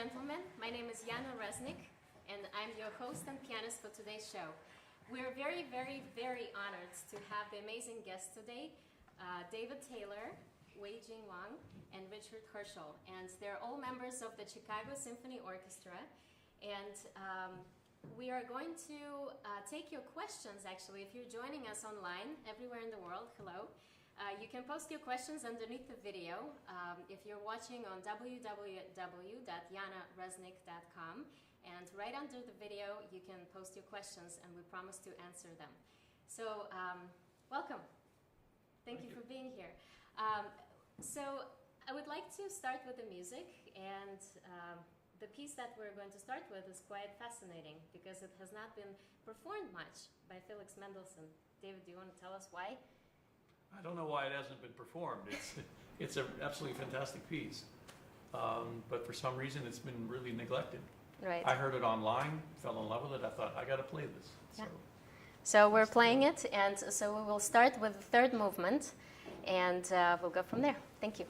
gentlemen, my name is Yana Reznik, and I'm your host and pianist for today's show. We're very, very, very honored to have the amazing guests today, David Taylor, Wei Jing Wang, and Richard Herschel. And they're all members of the Chicago Symphony Orchestra. And we are going to take your questions, actually. If you're joining us online, everywhere in the world, hello. You can post your questions underneath the video. If you're watching on www.yanareznik.com, and right under the video, you can post your questions, and we promise to answer them. So, welcome. Thank you for being here. So, I would like to start with the music, and the piece that we're going to start with is quite fascinating because it has not been performed much by Felix Mendelssohn. David, do you want to tell us why? I don't know why it hasn't been performed. It's an absolutely fantastic piece, but for some reason it's been really neglected. Right. I heard it online, fell in love with it. I thought I got to play this. Yeah. So we're playing it, and so we will start with the third movement, and we'll go from there. Thank you.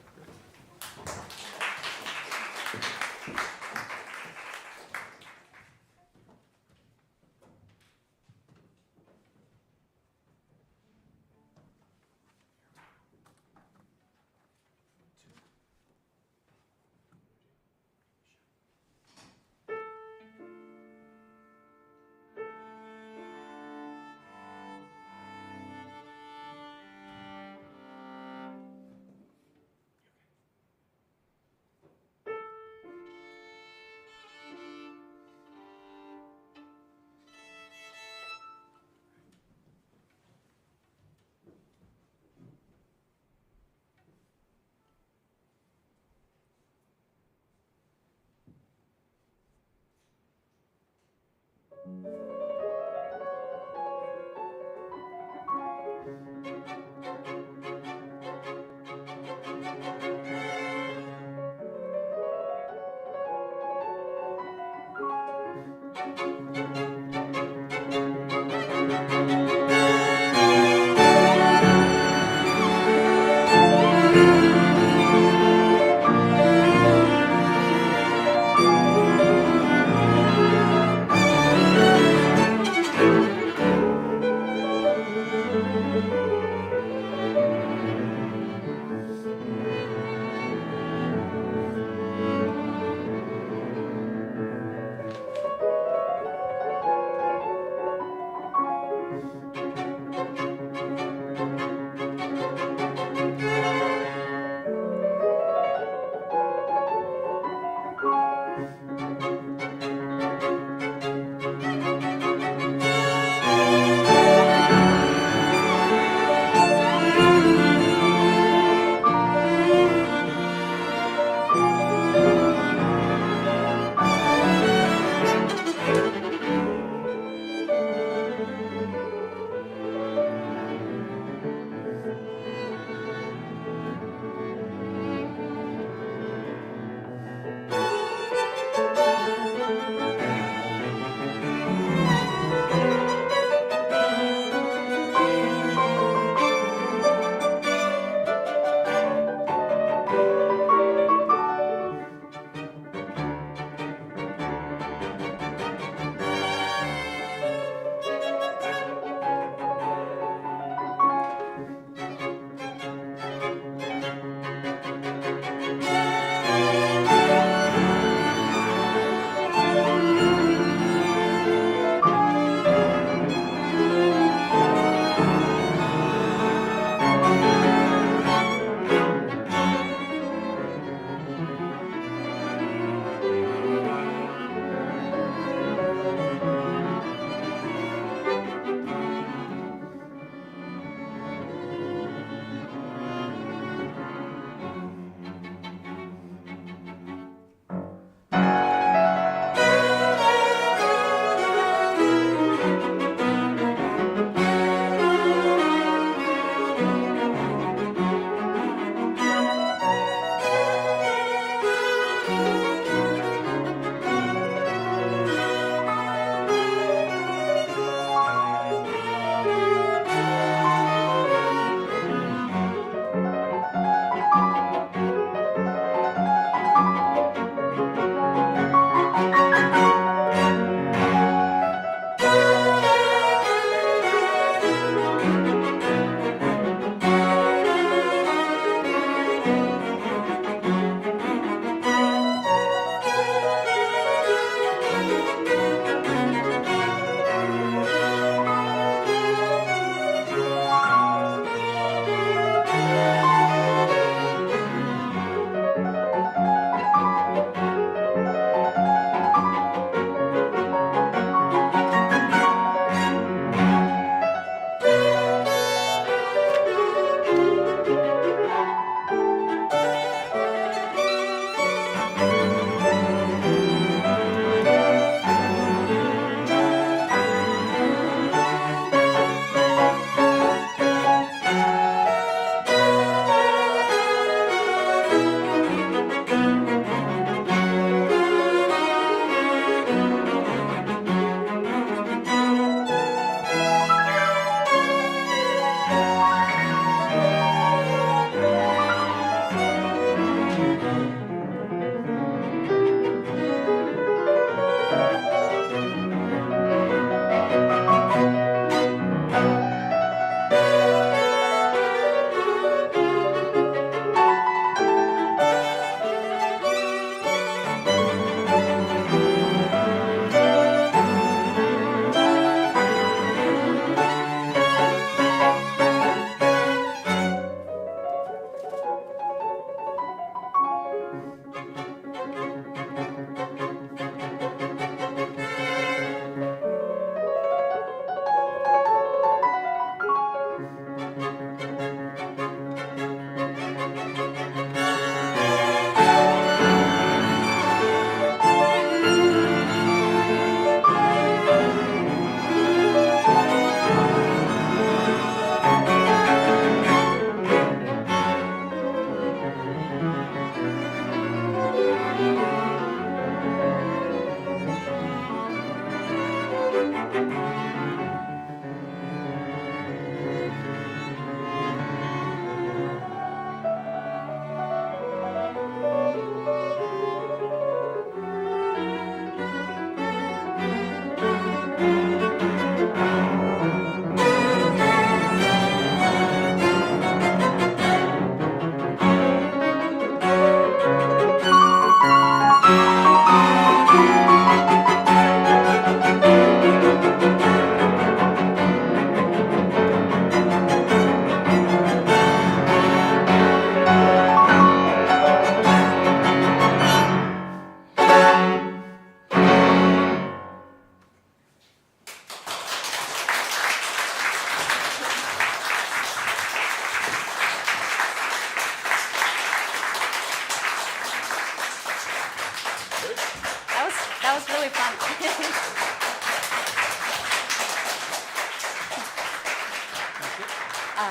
No.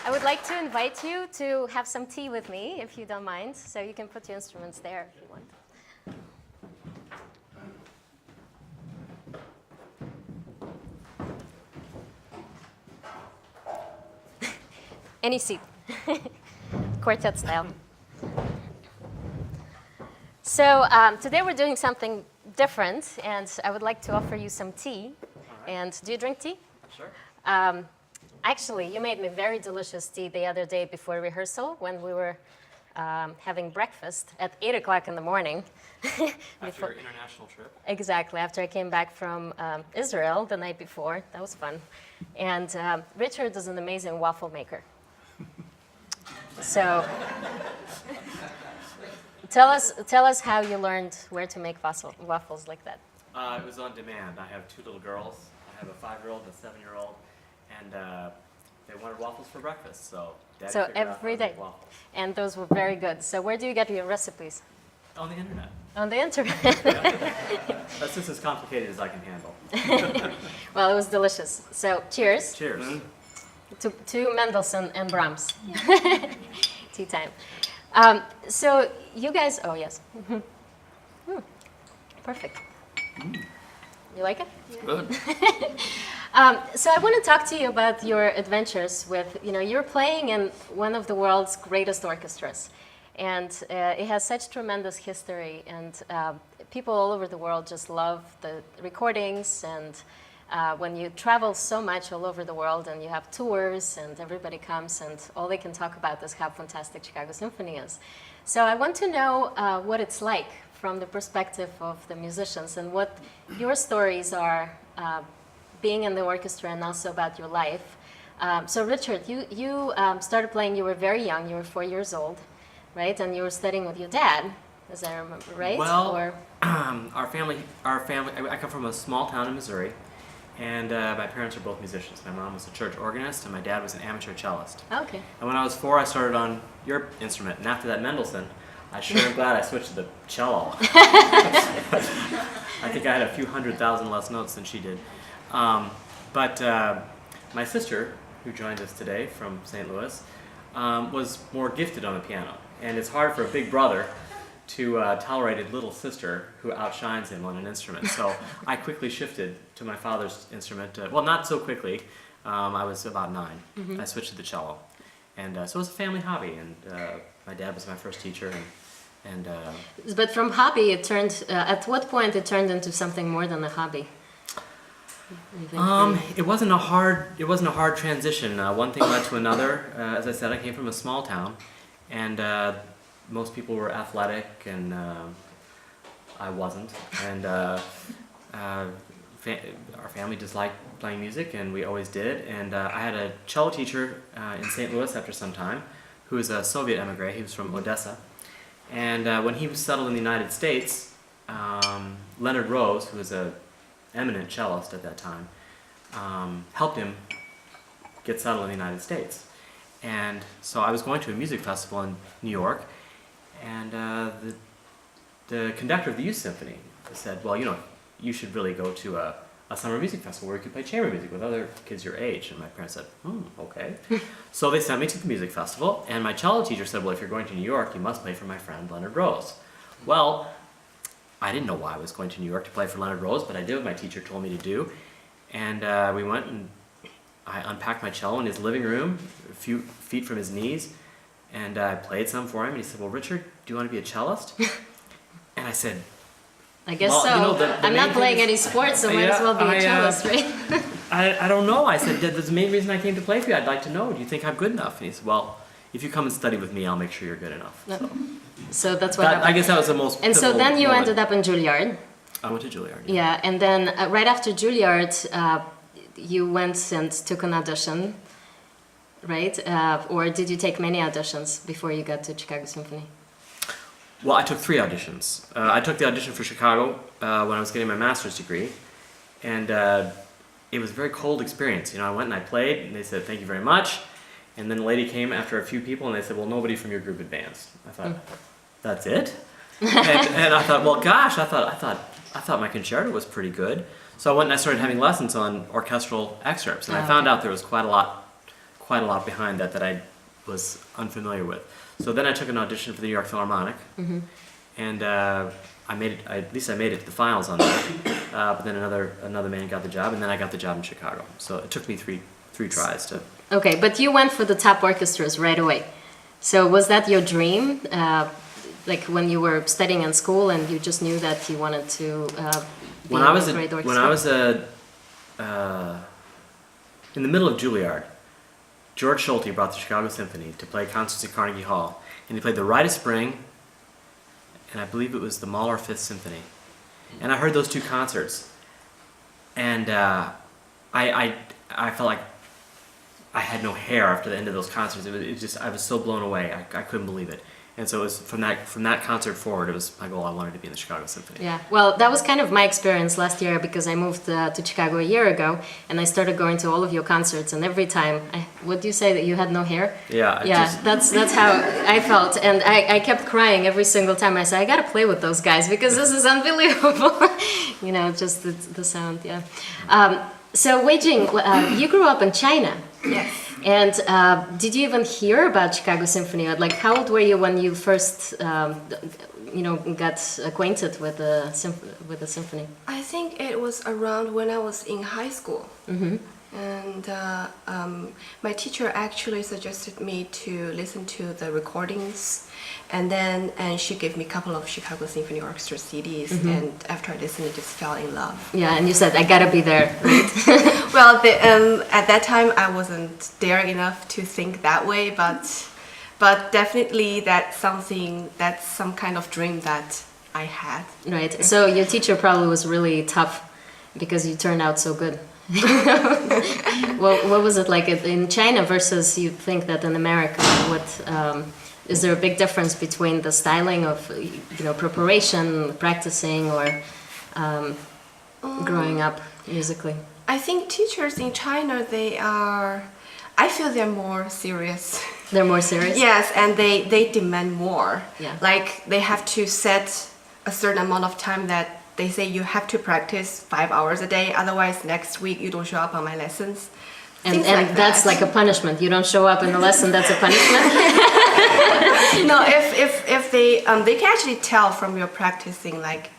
I would like to invite you to have some tea with me, if you don't mind. So you can put your instruments there if you want. Any seat. Quartet style. So today we're doing something different, and I would like to offer you some tea. Right. And do you drink tea? Sure. Actually, you made me very delicious tea the other day before rehearsal when we were having breakfast at 8 o'clock in the morning. After your international trip. Exactly, after I came back from Israel the night before. That was fun. And Richard is an amazing waffle maker. So tell us how you learned where to make waffles like that. It was on demand. I have two little girls. I have a 5-year-old and a 7-year-old, and they wanted waffles for breakfast. So Daddy So figured out how every to make day. waffles. And those were very good. So where do you get your recipes? On the internet. On the internet. That's just as complicated as I can handle. Well, it was delicious. So cheers Cheers. to Mendelssohn and Brahms. Tea time. So you guys, oh yes. Perfect. You like it? Good. So I want to talk to you about your adventures with, you're playing in one of the world's greatest orchestras. And it has such tremendous history, and people all over the world just love the recordings. And when you travel so much all over the world and you have tours and everybody comes and all they can talk about is how fantastic Chicago Symphony is. So I want to know what it's like from the perspective of the musicians and what your stories are being in the orchestra and also about your life. So Richard, you started playing, you were very young, you were 4 years old, right? And you were studying with your dad, as I remember, right? Well, Or... our family, I come from a small town in Missouri, and my parents are both musicians. My mom was a church organist, and my dad was an amateur cellist. Okay. And when I was 4, I started on your instrument, and after that Mendelssohn, I sure am glad I switched to the cello. I think I had a few 100,000 less notes than she did. But my sister, who joined us today from St. Louis, was more gifted on the piano. And it's hard for a big brother to tolerate a little sister who outshines him on an instrument. So I quickly shifted to my father's instrument. Well, not so quickly. I was about 9. Mm-hmm. I switched to the cello. And so it was a family hobby. And my dad was my first teacher. But from hobby, it turned, at what point it turned into something more than a hobby? It wasn't a hard transition. One thing led to another. As I said, I came from a small town, and most people were athletic, and I wasn't. And our family just liked playing music, and we always did. And I had a cello teacher in St. Louis after some time, who was a Soviet emigre. He was from Odessa. And when he was settled in the United States, Leonard Rose, who was an eminent cellist at that time, helped him get settled in the United States. And so I was going to a music festival in New York, and the conductor of the Youth Symphony said, well, you should really go to a summer music festival where you could play chamber music with other kids your age. And my parents said, okay. So they sent me to the music festival, and my cello teacher said, well, if you're going to New York, you must play for my friend Leonard Rose. Well, I didn't know why I was going to New York to play for Leonard Rose, but I did what my teacher told me to do. And we went, and I unpacked my cello in his living room, a few feet from his knees, and I played some for him. And he said, well, Richard, do you want to be a cellist? And I said, I guess well, so. the I'm main not thing playing is- any sports, so might as well be a cellist, right? I don't know. I said, that's the main reason I came to play for you. I'd like to know, do you think I'm good enough? And he said, well, if you come and study with me, I'll make sure you're good enough. No. So that's what I happened. guess that was the most And so pivotal then you moment. ended up in Juilliard. I went to Juilliard. Yeah, and then right after Juilliard, you went and took an audition, right? Or did you take many auditions before you got to Chicago Symphony? Well, I took 3 auditions. I took the audition for Chicago when I was getting my master's degree, and it was a very cold experience. I went and I played, and they said, thank you very much. And then the lady came after a few people, and they said, well, nobody from your group advanced. I thought, that's it? and I thought, well, gosh, I thought my concerto was pretty good. So I went and I started having lessons on orchestral excerpts, and I found out there was quite quite a lot behind that I was unfamiliar with. So then I took an audition for the New York Philharmonic, and I made it. At least I made it to the finals on that. But then another man got the job, and then I got the job in Chicago. So it took me three tries to. Okay, but you went for the top orchestras right away. So was that your dream? Like when you were studying in school, and you just knew that you wanted to be in a great orchestra? When I was in the middle of Juilliard, George Schulte brought the Chicago Symphony to play concerts at Carnegie Hall, and he played the Rite of Spring, and I believe it was the Mahler Fifth Symphony. And I heard those two concerts, and I felt like I had no hair after the end of those concerts. I was so blown away. I couldn't believe it. And so it was from that concert forward, it was my goal. I wanted to be in the Chicago Symphony. Yeah, well, that was kind of my experience last year because I moved to Chicago a year ago, and I started going to all of your concerts. And every time, would you say that you had no hair? Yeah. Yeah, that's how I felt, and I kept crying every single time. I said, I gotta play with those guys because this is unbelievable. Just the sound. Yeah. So Wei Jing, you grew up in China. Yes. And did you even hear about Chicago Symphony? Or, like, how old were you when you first, got acquainted with the symphony? I think it was around when I was in high school. Mm-hmm. And my teacher actually suggested me to listen to the recordings, and she gave me a couple of Chicago Symphony Orchestra CDs. Mm-hmm. And after I listened, I just fell in love. Yeah, and you said, I gotta be there, right? Well, at that time I wasn't daring enough to think that way, but definitely that's some kind of dream that I had. Right. So your teacher probably was really tough because you turned out so good. What was it like in China versus you think that in America? Is there a big difference between the styling of preparation, practicing, or growing up musically? I think teachers in China, I feel they're more serious. They're more serious? Yes, and they demand more. Yeah. Like they have to set a certain amount of time that they say you have to practice 5 hours a day, otherwise next week you don't show up on my lessons. And that's like a punishment. You don't show up in the lesson, that's a punishment? No, if they can actually tell from your practicing, like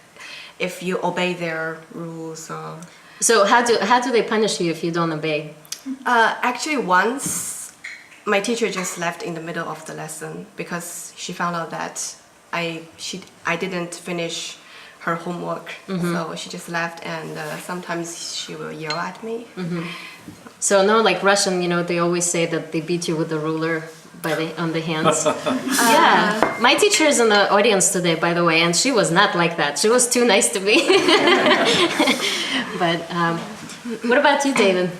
if you obey their rules or... So how do they punish you if you don't obey? Actually, once my teacher just left in the middle of the lesson because she found out that I didn't finish her homework, so she just left, and sometimes she will yell at me. So no, like Russian, they always say that they beat you with the ruler on the hands. Yeah, my teacher is in the audience today, by the way, and she was not like that. She was too nice to me. But what about you, David?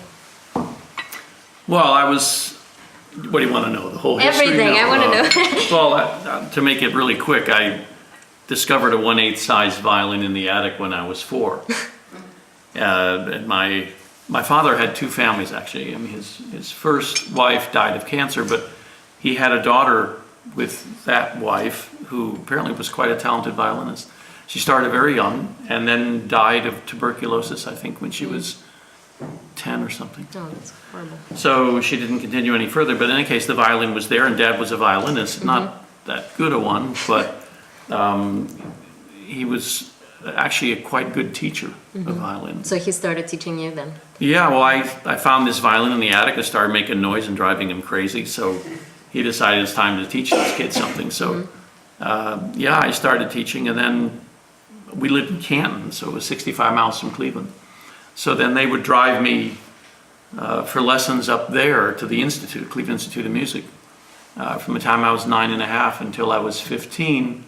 Well, what do you want to know? The whole history? Everything, No, I want to know. Well, to make it really quick, I discovered a 1/8 size violin in the attic when I was 4. And my father had 2 families, actually. I mean, his first wife died of cancer, but he had a daughter with that wife who apparently was quite a talented violinist. She started very young and then died of tuberculosis, I think, when she was 10 or something. Oh, that's horrible. So she didn't continue any further, but in any case, the violin was there, and Dad was a violinist, not that good a one, but he was actually a quite good teacher of violin. So he started teaching you then? Yeah, well, I found this violin in the attic. It started making noise and driving him crazy, so he decided it's time to teach this kid something. So, I started teaching, and then we lived in Canton, so it was 65 miles from Cleveland. So then they would drive me for lessons up there to the Institute, Cleveland Institute of Music, from the time I was 9 and a half until I was 15.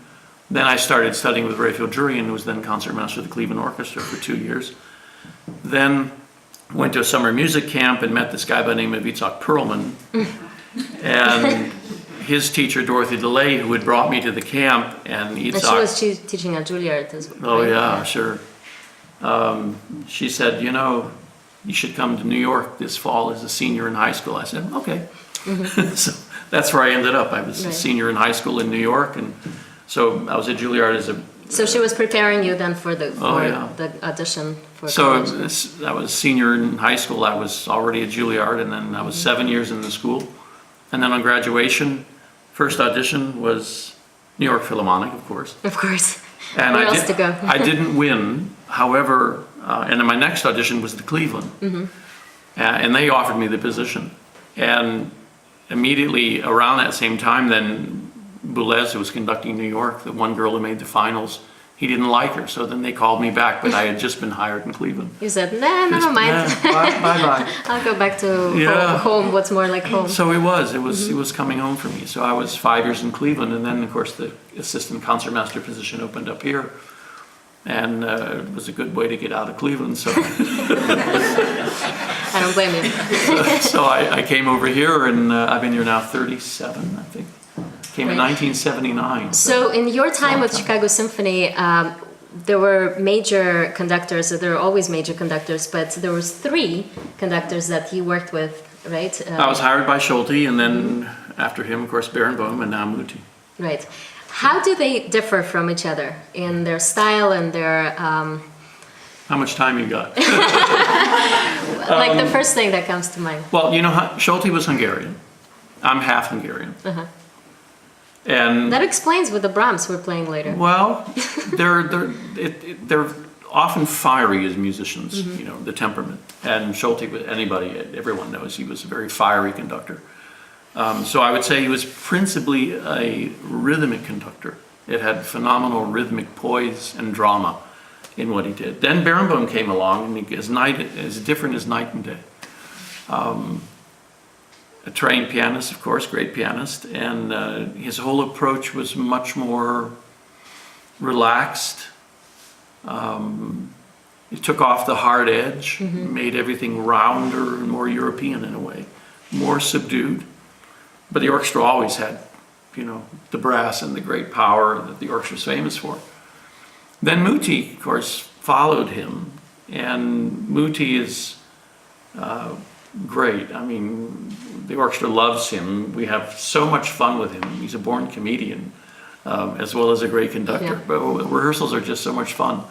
Then I started studying with Raphael Jurian, who was then concertmaster of the Cleveland Orchestra for 2 years. Then went to a summer music camp and met this guy by the name of Itzhak Perlman. And his teacher, Dorothy DeLay, who had brought me to the camp, and Itzhak... And she was teaching at Juilliard as well. Oh, yeah, sure. She said, you should come to New York this fall as a senior in high school. I said, okay. So that's where I ended up. I was a senior in high school in New York, and so I was at Juilliard as a So she was preparing you then for the yeah. the audition for So college. I was senior in high school. I was already at Juilliard, and then I was 7 years in the school. And then on graduation, first audition was New York Philharmonic, of course. Of course. And Where else to go? I didn't win. However, and then my next audition was the Cleveland. And they offered me the position. And immediately around that same time, then Boulez, who was conducting New York, the one girl who made the finals, he didn't like her. So then they called me back, but I had just been hired in Cleveland. You said, nah, never mind. Bye. I'll go back to Yeah. home, what's more like home. So it was coming home for me. So I was 5 years in Cleveland, and then of course the assistant concertmaster position opened up here. And it was a good way to get out of Cleveland. So, I don't blame you. so I came over here, and I've been here now 37, I think. Came in 1979. So in your time with Chicago Symphony, there were major conductors, there were always major conductors, but there was 3 conductors that you worked with, right? I was hired by Schulte, and then after him, of course, Barenboim, and now Muti. Right. How do they differ from each other in their style and their... How much time you got? like the first thing that comes to mind. Well, you know, Schulte was Hungarian. I'm half Hungarian. And That explains what the Brahms were playing later. well, they're often fiery as musicians, you know, the temperament. And Schulte, everyone knows he was a very fiery conductor. So I would say he was principally a rhythmic conductor. It had phenomenal rhythmic poise and drama in what he did. Then Barenboim came along, and as different as night and day. A trained pianist, of course, great pianist, and his whole approach was much more relaxed. He took off the hard edge, made everything rounder and more European in a way, more subdued. But the orchestra always had, you know, the brass and the great power that the orchestra is famous for. Then Muti, of course, followed him, and Muti is great. I mean, the orchestra loves him. We have so much fun with him. He's a born comedian, as well as a great conductor. Yeah. But rehearsals are just so much fun.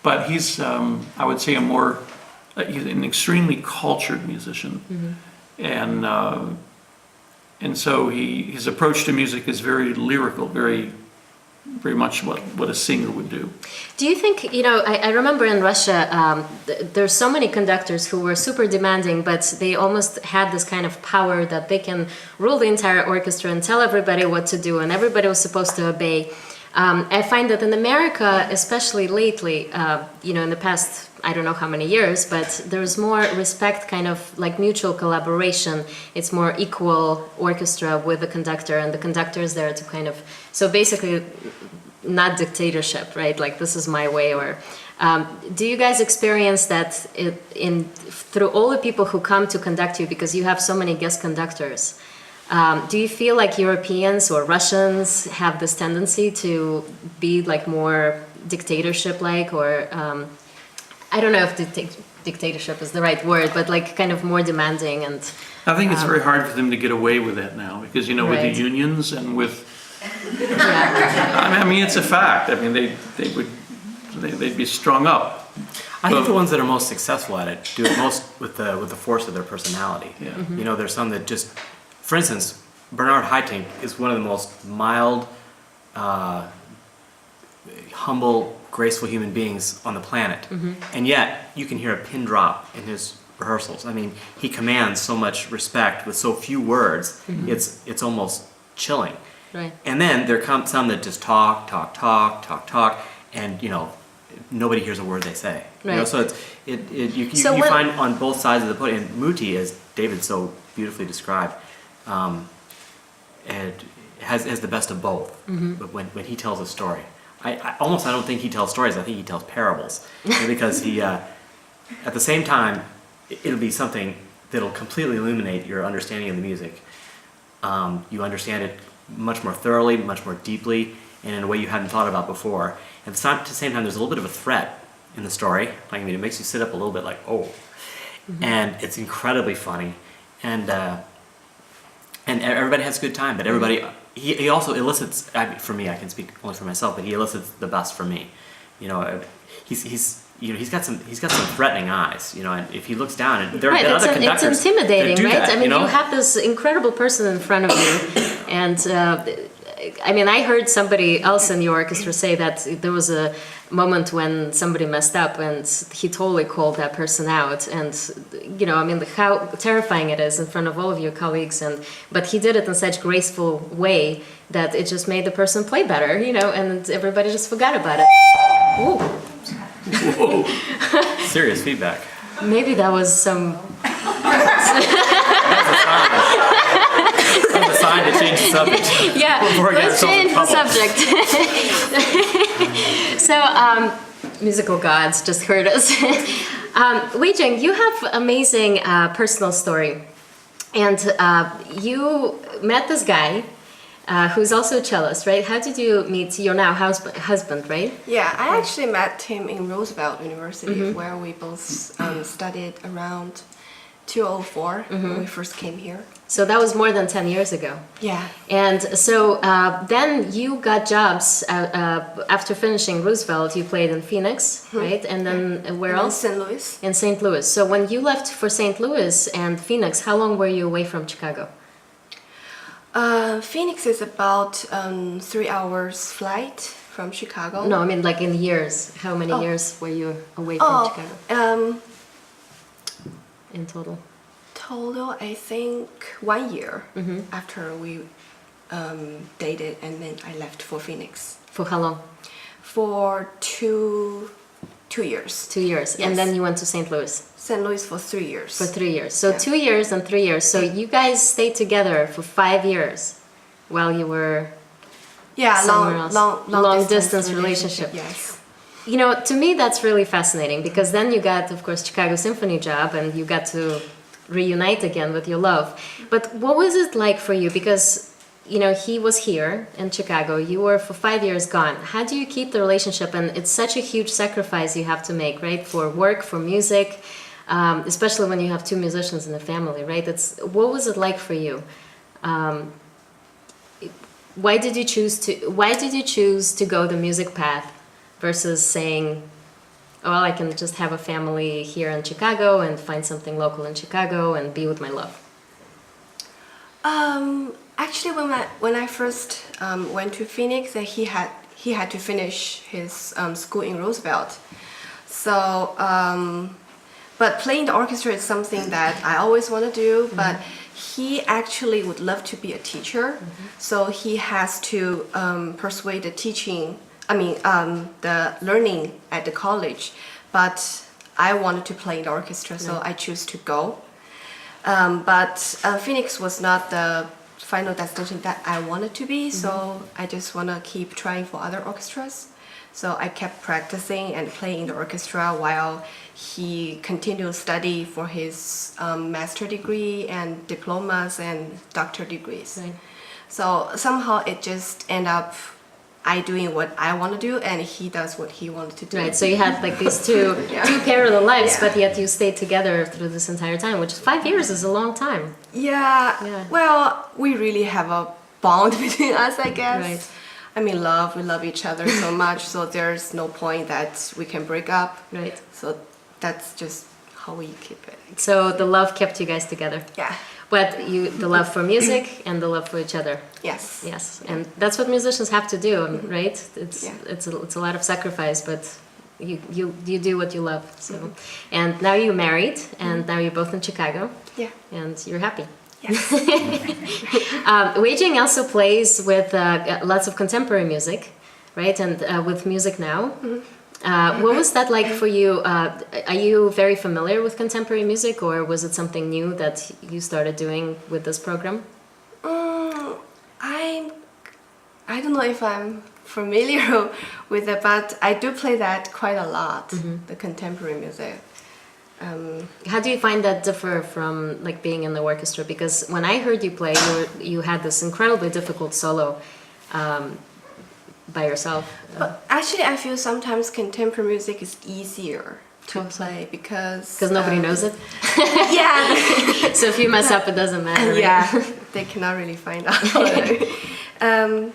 But he's, I would say, he's an extremely cultured musician, and so his approach to music is very lyrical, very much what a singer would do. Do you think, you know, I remember in Russia, there's so many conductors who were super demanding, but they almost had this kind of power that they can rule the entire orchestra and tell everybody what to do, and everybody was supposed to obey. I find that in America, especially lately, you know, in the past, I don't know how many years, but there's more respect, kind of like mutual collaboration. It's more equal orchestra with the conductor, and the conductor is there to kind of, so basically not dictatorship, right? Like this is my way, or do you guys experience that through all the people who come to conduct you, because you have so many guest conductors? Do you feel like Europeans or Russians have this tendency to be like more dictatorship-like, or I don't know if dictatorship is the right word, but like kind of more demanding? And I think it's very hard for them to get away with that now, because, you know, with Right. the unions and with, yeah. I mean, it's a fact. I mean, they'd be strung up. I think the ones that are most successful at it do it most with the force of their personality. Yeah. You know, there's some that just, for instance, Bernard Haitink is one of the most mild, humble, graceful human beings on the planet. And yet, you can hear a pin drop in his rehearsals. I mean, he commands so much respect with so few words, it's almost chilling. Right. And then there come some that just talk, and, you know, nobody hears a word they say. You know, Right. so you what- find on both sides of the podium. And Muti, as David so beautifully described, and has the best of both. When he tells a story, I don't think he tells stories. I think he tells parables, because he at the same time it'll be something that'll completely illuminate your understanding of the music. You understand it much more thoroughly, much more deeply, and in a way you hadn't thought about before. At the same time, there's a little bit of a threat in the story. I mean, it makes you sit up a little bit like, oh. And it's incredibly funny. And everybody has a good time, but everybody he also elicits, I mean, for me, I can speak only for myself, but he elicits the best from me. You know, he's got some threatening eyes. You know, and if he looks down, and there are other conductors. It's intimidating, that do right? that, I mean, you know? you have this incredible person in front of you, and I mean, I heard somebody else in the orchestra say that there was a moment when somebody messed up, and he totally called that person out. And you know, I mean, how terrifying it is in front of all of your colleagues. But he did it in such graceful way that it just made the person play better, you know, and everybody just forgot about it. Ooh. Whoa. Serious feedback. Maybe that was some. That's a sign to change the subject. Yeah, let's change the subject. So, musical gods just heard us. Wei Jing, you have amazing personal story, and you met this guy who's also a cellist, right? How did you meet your now husband, right? Yeah, I actually met him in Roosevelt University, where we both studied around 2004 when we first came here. So that was more than 10 years ago. Yeah. And so then you got jobs after finishing Roosevelt. You played in Phoenix, right? And then where else? St. Louis. In St. Louis. So when you left for St. Louis and Phoenix, how long were you away from Chicago? Phoenix is about 3 hours flight from Chicago. No, I mean like in years. How many years were you away from Chicago? In total? Total, I think 1 year after we dated, and then I left for Phoenix. For how long? For two years. 2 years. Yes. And then you went to St. Louis? St. Louis for 3 years. For 3 years. So Yeah. 2 years and 3 years. So you guys stayed together for 5 years while you were somewhere else. Long distance relationship. Yes. You know, to me that's really fascinating, because then you got, of course, Chicago Symphony job, and you got to reunite again with your love. But what was it like for you? Because, you know, he was here in Chicago, you were for 5 years gone. How do you keep the relationship? And it's such a huge sacrifice you have to make, right? For work, for music, especially when you have two musicians in the family, right? What was it like for you? Why did you choose to go the music path versus saying, oh, well, I can just have a family here in Chicago and find something local in Chicago and be with my love? Actually, when I first went to Phoenix, he had to finish his school in Roosevelt. So, but playing the orchestra is something that I always want to do. But he actually would love to be a teacher, so he has to persuade the teaching. The learning at the college, but I wanted to play in the orchestra, so I chose to go. But Phoenix was not the final destination that I wanted to be, so I just want to keep trying for other orchestras. So I kept practicing and playing in the orchestra while he continued study for his master degree and diplomas and doctor degrees. Right. So somehow it just ended up I doing what I want to do, and he does what he wanted to do. Right, so you had like these two parallel lives, but yet you stayed together through this entire time, which 5 years is a long time. Yeah. Well, we really have a bond between us, I guess. Right. I mean, we love each other so much, so there's no point that we can break up. Right. So that's just how we keep it. So the love kept you guys together. Yeah. But the love for music and the love for each other. Yes. Yes, and that's what musicians have to do, right? It's a lot of sacrifice, but you do what you love. So, and now you're married, and now you're both in Chicago. Yeah. And you're happy. Yes. Wei Jing also plays with lots of contemporary music, right? And with Music Now. What was that like for you? Are you very familiar with contemporary music, or was it something new that you started doing with this program? I don't know if I'm familiar with it, but I do play that quite a lot, the contemporary music. How do you find that differ from like being in the orchestra? Because when I heard you play, you had this incredibly difficult solo by yourself. But actually, I feel sometimes contemporary music is easier to play because nobody knows it. Yeah. So if you mess up, it doesn't matter. Right? Yeah, they cannot really find out. I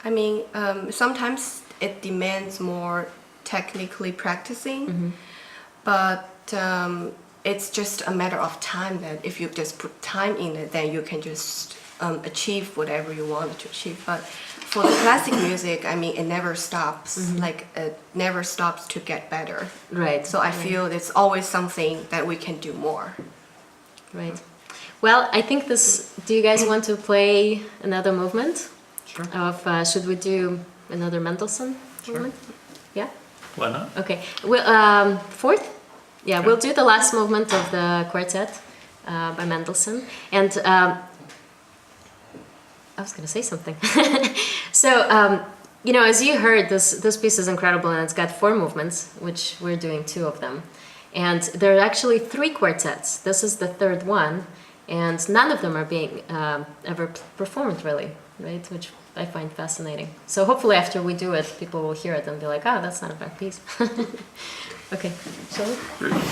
mean, sometimes it demands more technically practicing, but it's just a matter of time that if you just put time in it, then you can just achieve whatever you want to achieve. But for the classic music, I mean, it never stops. Like, it never stops to get better. Right. So I feel it's always something that we can do more. Right. Well, I think this. Do you guys want to play another movement? Sure. Of should we do another Mendelssohn movement? Yeah. Why not? Okay. We'll fourth. Yeah, we'll do the last movement of the quartet by Mendelssohn, and I was going to say something. So, you know, as you heard, this piece is incredible, and it's got 4 movements, which we're doing 2 of them. And there are actually 3 quartets. This is the 3rd one, and none of them are being ever performed, really, right? Which I find fascinating. So hopefully after we do it, people will hear it and be like, oh, that's not a bad piece. Okay, shall we? Great.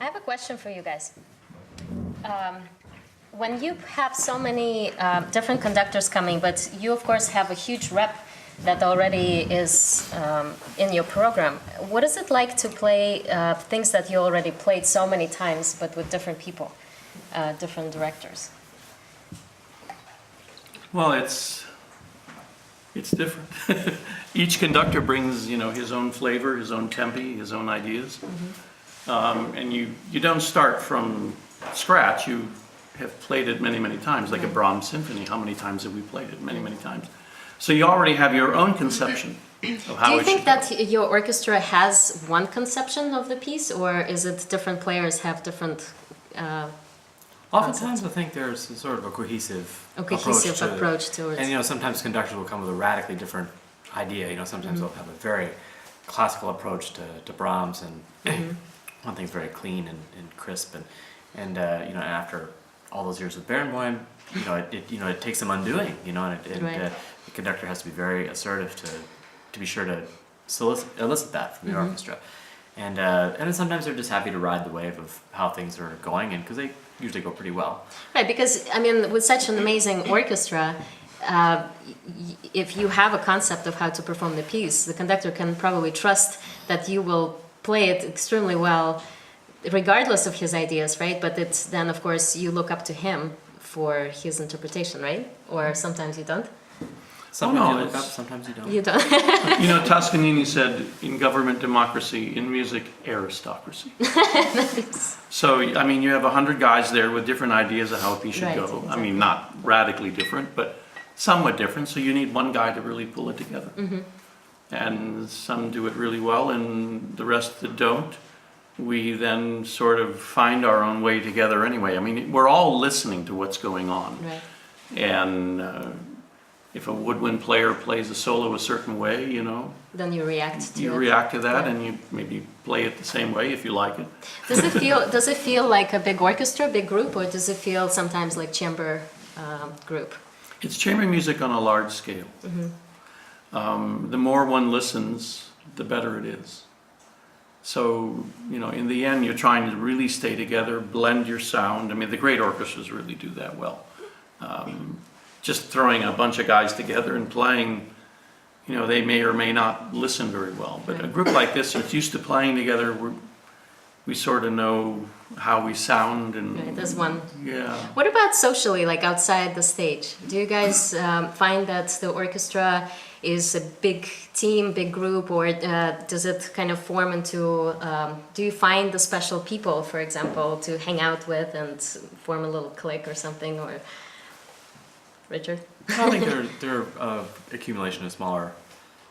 have a question for you guys. When you have so many different conductors coming, but you of course have a huge rep that already is in your program, what is it like to play things that you already played so many times, but with different people, different directors? Well, it's different. Each conductor brings, his own flavor, his own tempi, his own ideas. And you don't start from scratch. You have played it many, many times, like a Brahms symphony. How many times have we played it? Many, many times. So you already have your own conception of how Do you it think should that your orchestra has one conception of the piece, or is it different players have different Oftentimes, I think there's sort of a cohesive approach to it? And sometimes conductors will come with a radically different idea. Sometimes they'll have a very classical approach to Brahms, and one thing's very clean and crisp, and after all those years with Barenboim, it takes some undoing. And the conductor has to be very assertive to be sure to elicit that from the orchestra. And then sometimes they're just happy to ride the wave of how things are going, and because they usually go pretty well. Right, because with such an amazing orchestra, if you have a concept of how to perform the piece, the conductor can probably trust that you will play it extremely well, regardless of his ideas, right? But it's then, of course, you look up to him for his interpretation, right? Or sometimes you don't. Sometimes you look up, sometimes you don't. You don't. Toscanini said, in government democracy, in music aristocracy. Nice. So, you have 100 guys there with different ideas of how a piece should go. Exactly. Not radically different, but somewhat different. So you need one guy to really pull it together. And some do it really well, and the rest that don't, we then sort of find our own way together anyway. We're all listening to what's going on. Right. And if a woodwind player plays a solo a certain way, Then you react to it. you react to that, Yeah. and you maybe play it the same way if you like it. Does it feel like a big orchestra, big group, or does it feel sometimes like chamber group? It's chamber music on a large scale. The more one listens, the better it is. So, in the end, you're trying to really stay together, blend your sound. The great orchestras really do that well. Just throwing a bunch of guys together and playing, they may or may not listen very well. But a group like this that's used to playing together, we sort of know how we sound. And Right, there's one. Yeah. What about socially, like outside the stage? Do you guys find that the orchestra is a big team, big group, or does it kind of form into, do you find the special people, for example, to hang out with and form a little clique or something, or Richard? I think they're accumulation of smaller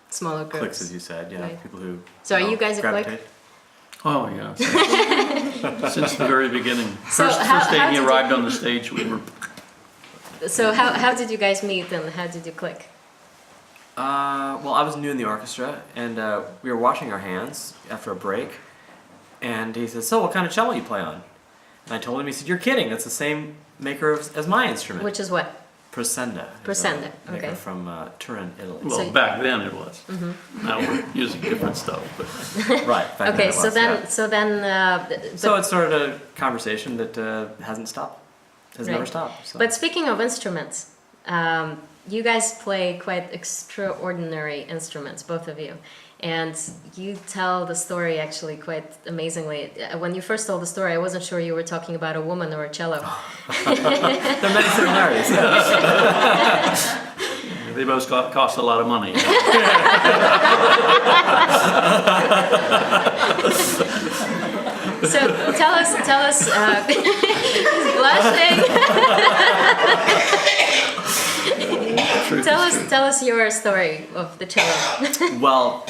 groups. cliques, as you said. Yeah, Right. people who. So are you guys a clique? gravitate. Oh, yeah. Since the very beginning. So First how day he did arrived on the stage, we were... So how did you guys meet and how did you click? Well, I was new in the orchestra, and we were washing our hands after a break, and he said, "So, what kind of cello you play on?" And I told him. He said, "You're kidding. That's the same maker as my instrument." Which is what? Prasenda. Prasenda, Maker okay. from Turin, Italy. Well, So- back then it was. Now we're using different stuff. But Right. back then Okay, it so was, then yeah. but- So it started a conversation that hasn't stopped. Has never Right. stopped. So. But speaking of instruments, you guys play quite extraordinary instruments, both of you. And you tell the story actually quite amazingly. When you first told the story, I wasn't sure you were talking about a woman or a cello. There are many similarities. they both cost a lot of money. So tell us, he's blushing. Tell us your story of the cello. Well,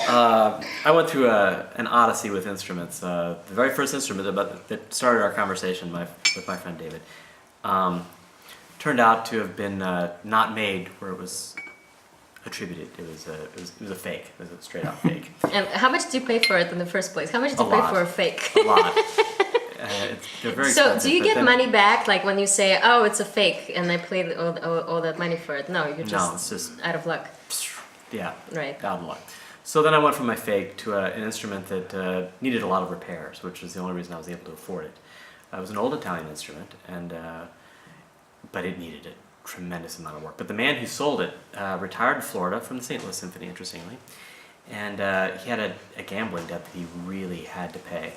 I went through an odyssey with instruments. The very first instrument that started our conversation with my friend David turned out to have been not made where it was attributed. It was a fake. It was a straight out fake. And how much did you pay for it in the first place? How much did you pay for a fake? A lot. They're very So expensive, do you but get then- money back, like when you say, "Oh, it's a fake," and I paid all that money for it? No, you're just, it's just out of luck, yeah, right? out of luck. So then I went from my fake to an instrument that needed a lot of repairs, which was the only reason I was able to afford it. It was an old Italian instrument, and but it needed a tremendous amount of work. But the man who sold it retired in Florida from the St. Louis Symphony, interestingly, and he had a gambling debt that he really had to pay.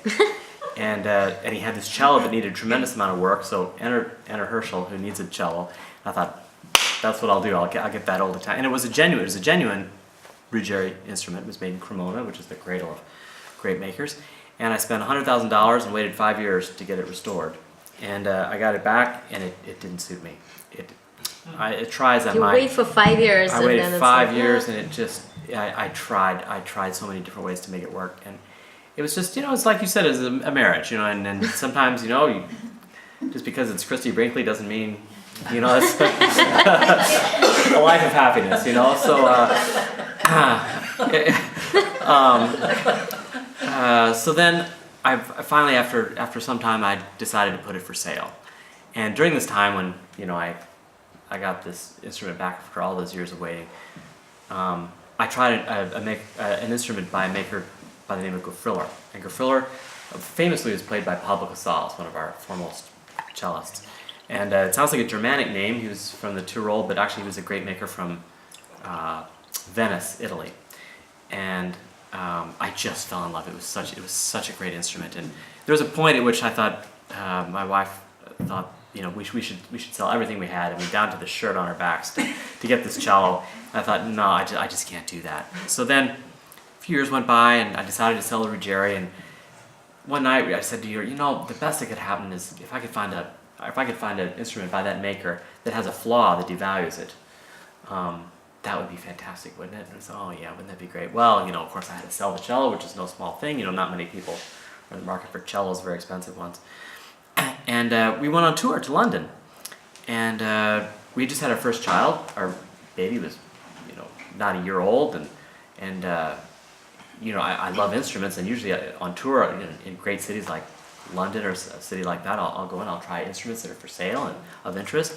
And he had this cello that needed a tremendous amount of work, so enter Herschel, who needs a cello. I thought, that's what I'll do, I'll get that old Italian. And it was a genuine Ruggieri instrument. It was made in Cremona, which is the cradle of great makers. And I spent $100,000 and waited 5 years to get it restored. And I got it back, and it didn't suit me. It tries on You my... wait for 5 years. I and waited then it's 5 like, years, and it just... I tried so many different ways to make it work, and it was just, it's like you said, it's a marriage, and sometimes, just because it's Christy Brinkley doesn't mean, it's a life of happiness, so then I finally, after some time, I decided to put it for sale. And during this time when, I got this instrument back after all those years of waiting, I tried an instrument by a maker by the name of Grafriller. And Grafriller famously was played by Pablo Casals, one of our foremost cellists. And it sounds like a Germanic name. He was from the Tyrol, but actually he was a great maker from Venice, Italy. And I just fell in love. It was such a great instrument. And there was a point at which I thought, my wife thought, we should sell everything we had, down to the shirt on our backs to get this cello. And I thought, no, I just can't do that. So then a few years went by, and I decided to sell the Ruggieri. And one night I said to her, the best that could happen is if I could find an instrument by that maker that has a flaw that devalues it. That would be fantastic, wouldn't it? And I said, oh yeah, wouldn't that be great? Well, of course I had to sell the cello, which is no small thing. Not many people are in the market for cellos, very expensive ones. And we went on tour to London. And we just had our first child. Our baby was, not a year old. And I love instruments. And usually on tour in great cities like London or a city like that, I'll go in, I'll try instruments that are for sale and of interest.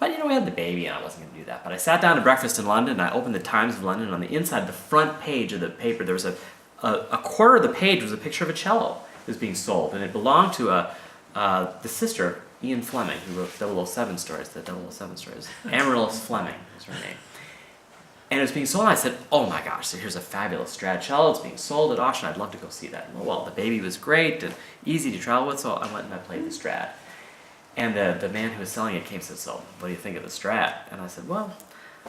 But we had the baby, and I wasn't going to do that. But I sat down to breakfast in London, and I opened the Times of London, and on the inside, the front page of the paper, there was a quarter of the page was a picture of a cello that was being sold, and it belonged to the sister, Ian Fleming, who wrote 007 stories, the 007 stories. Amaryllis Fleming is her name. And it was being sold, and I said, oh my gosh, so here's a fabulous Strad cello, it's being sold at auction, I'd love to go see that. Well, the baby was great and easy to travel with, so I went and I played the Strad. And the man who was selling it came and said, so what do you think of the Strat? And I said, well,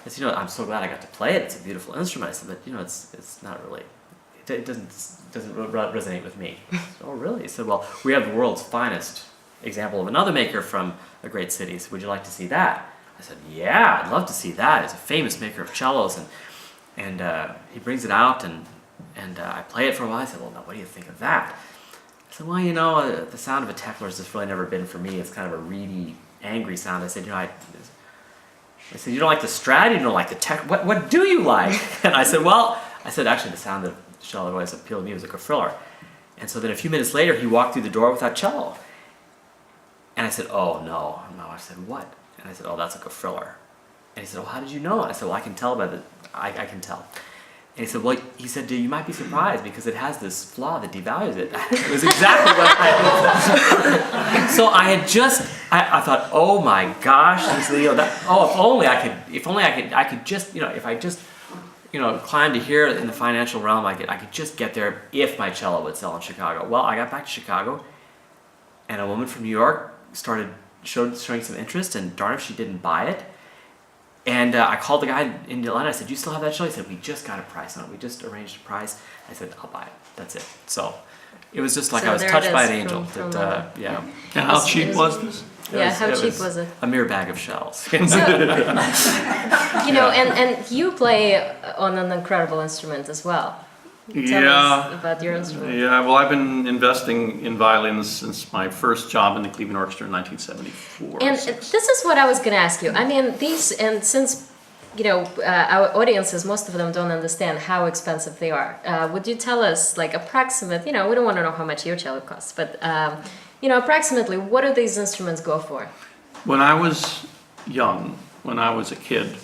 I'm so glad I got to play it. It's a beautiful instrument. I said, but it's not really, it doesn't resonate with me. I said, oh, really? He said, well, we have the world's finest example of another maker from a great city. So would you like to see that? I said, yeah, I'd love to see that. He's a famous maker of cellos, and he brings it out, and I play it for a while. I said, well, now what do you think of that? I said, well, the sound of a Tekla has just really never been for me. It's kind of a reedy, angry sound. I said, I said, you don't like the Strat? You don't like the Tekla? What do you like? And I said, actually, the sound of the cello that always appealed to me was a Grafriller. And so then a few minutes later, he walked through the door without cello. And I said, oh, no. I said, what? And I said, oh, that's a Grafriller. And he said, well, how did you know? And I said, well, I can tell by I can tell. And he said, well, you might be surprised because it has this flaw that devalues it. It was exactly what I had. So I thought, oh my gosh, if only I could just, if I just, climbed to here in the financial realm, I could just get there if my cello would sell in Chicago. Well, I got back to Chicago, and a woman from New York started showing some interest, and darn if she didn't buy it. And I called the guy in Atlanta. I said, you still have that cello? He said, we just got a price on it. We just arranged a price. I said, I'll buy it. That's it. So it was just like I was touched by an angel. Yeah. And how cheap was this? How cheap was it? A mere bag of shells. And you play on an incredible instrument as well. Tell us about your instrument. Yeah, well, I've been investing in violins since my first job in the Cleveland Orchestra in 1974. And this is what I was going to ask you. Since our audiences, most of them don't understand how expensive they are. Would you tell us, approximate? We don't want to know how much your cello costs, but approximately, what do these instruments go for? When I was young, when I was a kid,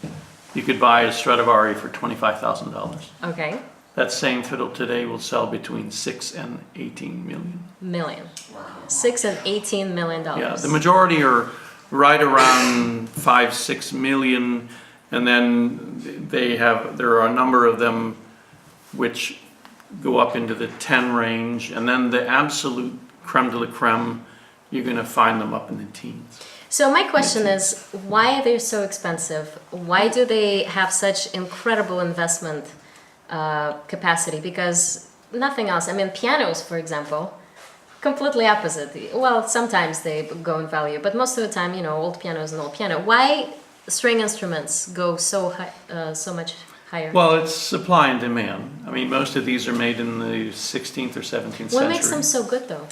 you could buy a Stradivari for $25,000. Okay. that same fiddle today will sell between 6 and 18 million. Million. 6 and 18 million dollars. Yeah, the majority are right around 5, 6 million, and then there are a number of them which go up into the 10 range, and then the absolute creme de la creme, you're going to find them up in the teens. So my question is, why are they so expensive? Why do they have such incredible investment capacity? Because nothing else. I mean, pianos, for example, completely opposite. Well, sometimes they go in value, but most of the time, old piano is an old piano. Why string instruments go so high, so much higher? Well, it's supply and demand. I mean, most of these are made in the 16th or 17th century. What makes them so good, though?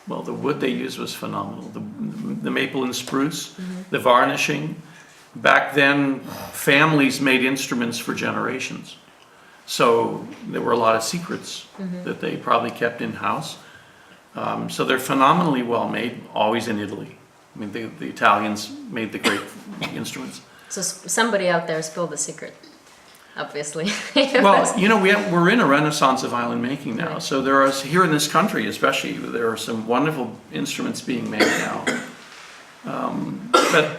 Well, the wood they used was phenomenal. The maple and spruce, the varnishing. Back then, families made instruments for generations. So there were a lot of secrets that they probably kept in-house. So they're phenomenally well made, always in Italy. I mean, the Italians made the great instruments. So somebody out there spilled the secret, obviously. Well, we're in a renaissance of violin making now. Right. So there are, here in this country especially, there are some wonderful instruments being made now. But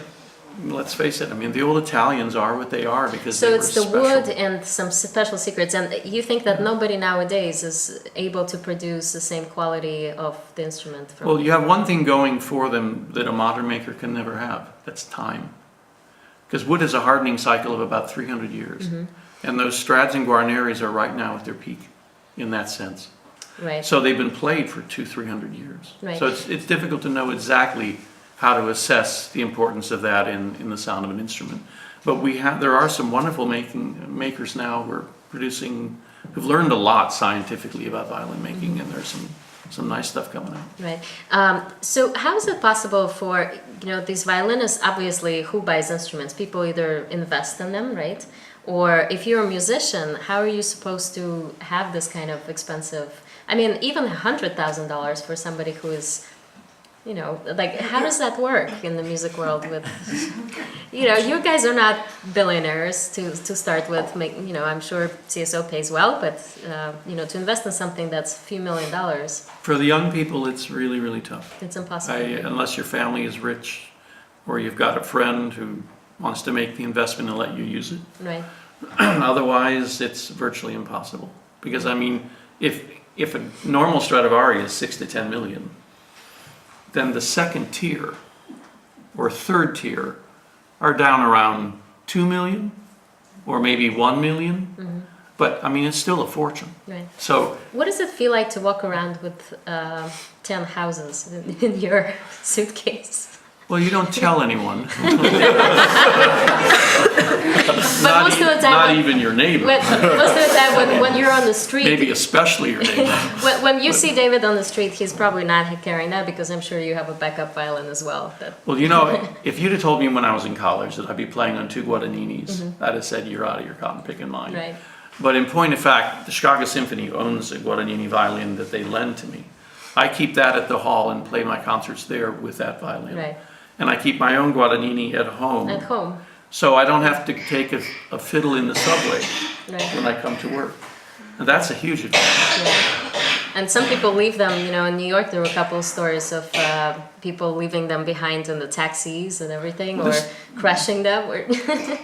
let's face it, I mean, the old Italians are what they are because So they were it's the special. wood and some special secrets, and you think that nobody nowadays is able to produce the same quality of the instrument? Well, you have one thing going for them that a modern maker can never have. That's time. Because wood has a hardening cycle of about 300 years. And those Strads and Guarneris are right now at their peak in that sense. Right. So they've been played for 200-300 years. Right. So it's difficult to know exactly how to assess the importance of that in the sound of an instrument. But there are some wonderful makers now who've learned a lot scientifically about violin making, and there's some nice stuff coming out. Right. So how is it possible for, these violinists, obviously, who buys instruments? People either invest in them, right? Or if you're a musician, how are you supposed to have this kind of expensive, I mean, even $100,000 for somebody who is, how does that work in the music world with, you guys are not billionaires to start with, I'm sure CSO pays well, but, to invest in something that's a few $1 million, For the young people, it's really, really tough. it's impossible. Unless your family is rich, or you've got a friend who wants to make the investment and let you use it. Right. Otherwise, it's virtually impossible. Because, I mean, if a normal Stradivari is 6 to 10 million, then the second tier or third tier are down around 2 million or maybe 1 million. But, I mean, it's still a fortune. Right. So, What does it feel like to walk around with 10 houses in your suitcase? well, you don't tell anyone. But most of the time, Not even your neighbor. most of the time when you're on the street, Maybe especially your neighbor. when you see David on the street, he's probably not carrying that because I'm sure you have a backup violin as well. Well, if you'd have told me when I was in college that I'd be playing on 2 Guadagninis, I'd have said you're out of your cotton picking mind. Right. But in point of fact, the Chicago Symphony owns a Guadagnini violin that they lend to me. I keep that at the hall and play my concerts there with that violin. Right. And I keep my own Guadagnini at home. At home. So I don't have to take a fiddle in the subway Right. when I come to work. And that's a huge advantage. Yeah. And some people leave them, in New York there were a couple of stories of people leaving them behind in the taxis and everything, or crashing them. Or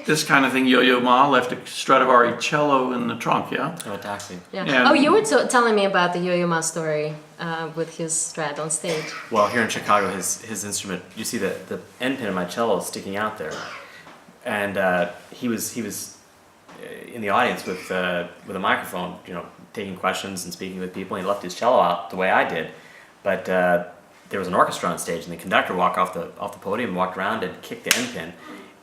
This kind of thing, Yo-Yo Ma left a Stradivari cello in the trunk, yeah? Oh, a taxi. Yeah. Yeah. Oh, you were telling me about the Yo-Yo Ma story with his Strad on stage. Well, here in Chicago, his instrument, you see the end pin of my cello is sticking out there, and he was in the audience with a microphone, taking questions and speaking with people. And he left his cello out the way I did, but there was an orchestra on stage, and the conductor walked off the podium, walked around and kicked the end pin,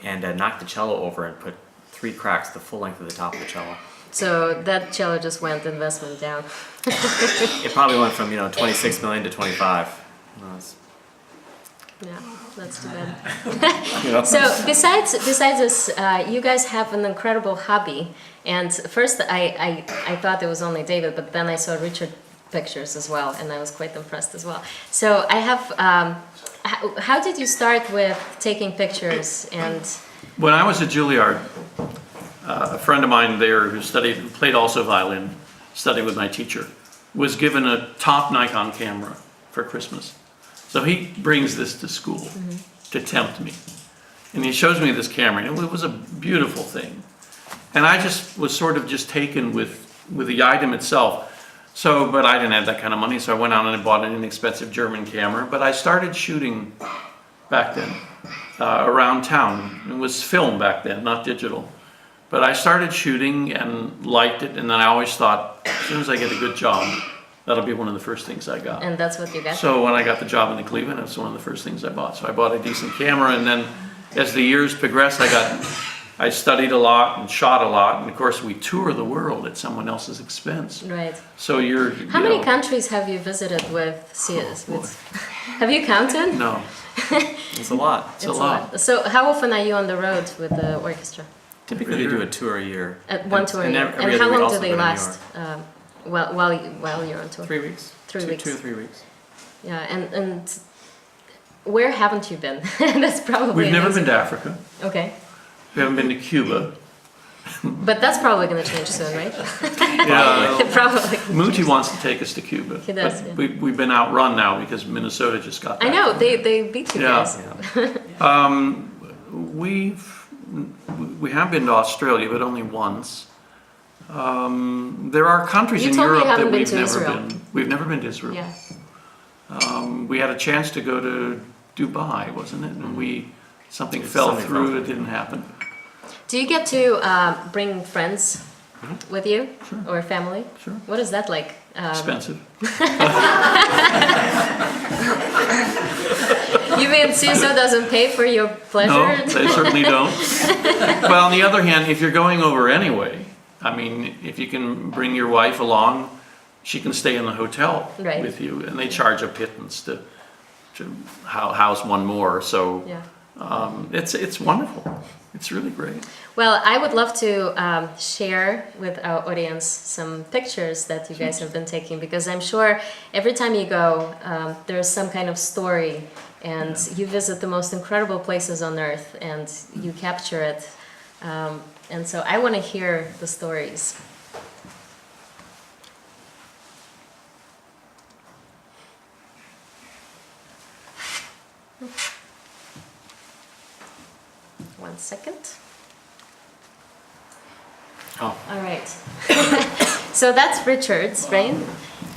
and knocked the cello over and put 3 cracks the full length of the top of the cello. So that cello just went investment down. It probably went from 26 million to 25. Yeah, that's too bad. So besides this, you guys have an incredible hobby. And first, I thought it was only David, but then I saw Richard pictures as well, and I was quite impressed as well. So I have. How did you start with taking pictures? And When I was at Juilliard, a friend of mine there who played also violin, studying with my teacher, was given a top Nikon camera for Christmas. So he brings this to school to tempt me. And he shows me this camera, and it was a beautiful thing. And I just was sort of just taken with the item itself. So, but I didn't have that kind of money, so I went out and I bought an inexpensive German camera. But I started shooting back then around town. It was film back then, not digital. But I started shooting and liked it, and then I always thought, as soon as I get a good job, that'll be one of the first things I got. And that's what you got? So when I got the job in Cleveland, that's one of the first things I bought. So I bought a decent camera, and then as the years progressed, I studied a lot and shot a lot, and of course we tour the world at someone else's expense. Right. So How many countries have you visited with CS? Have you counted? No, It's a lot. it's a lot. So how often are you on the road with the orchestra? Typically, they do a tour a year. One tour a year. every And other how week long also do they go to New last? While you're on tour? 3 weeks. 3 weeks. 2 or 3 weeks. Yeah, and where haven't you been? That's probably We've never amazing. been to Africa. Okay. We haven't been to Cuba. But that's probably going to change soon, right? Yeah, Probably. Muti wants to take us to Cuba. He does, But yeah. we've been outrun now because Minnesota just got I that. know, they beat you Yeah. guys. We have been to Australia, but only once. There are countries You in told me you Europe that haven't been we've to never Israel. been. We've never been to Israel. Yeah. We had a chance to go to Dubai, wasn't it? And something fell Something through. fell It didn't happen. Do you get to bring friends with you? Sure. Or family? Sure. What is that like? Expensive. You mean CSO doesn't pay for your pleasure? No, they certainly don't. But on the other hand, if you're going over anyway, I mean, if you can bring your wife along, she can stay in the hotel Right. with you, and they charge a pittance to house one more. So Yeah. it's wonderful. It's really great. Well, I would love to share with our audience some pictures that you guys have been taking, because I'm sure every time you go, there's some kind of story, and you visit the most incredible places on earth, and you capture it. And so I want to hear the stories. One second. Oh. All right. So that's Richard's, right?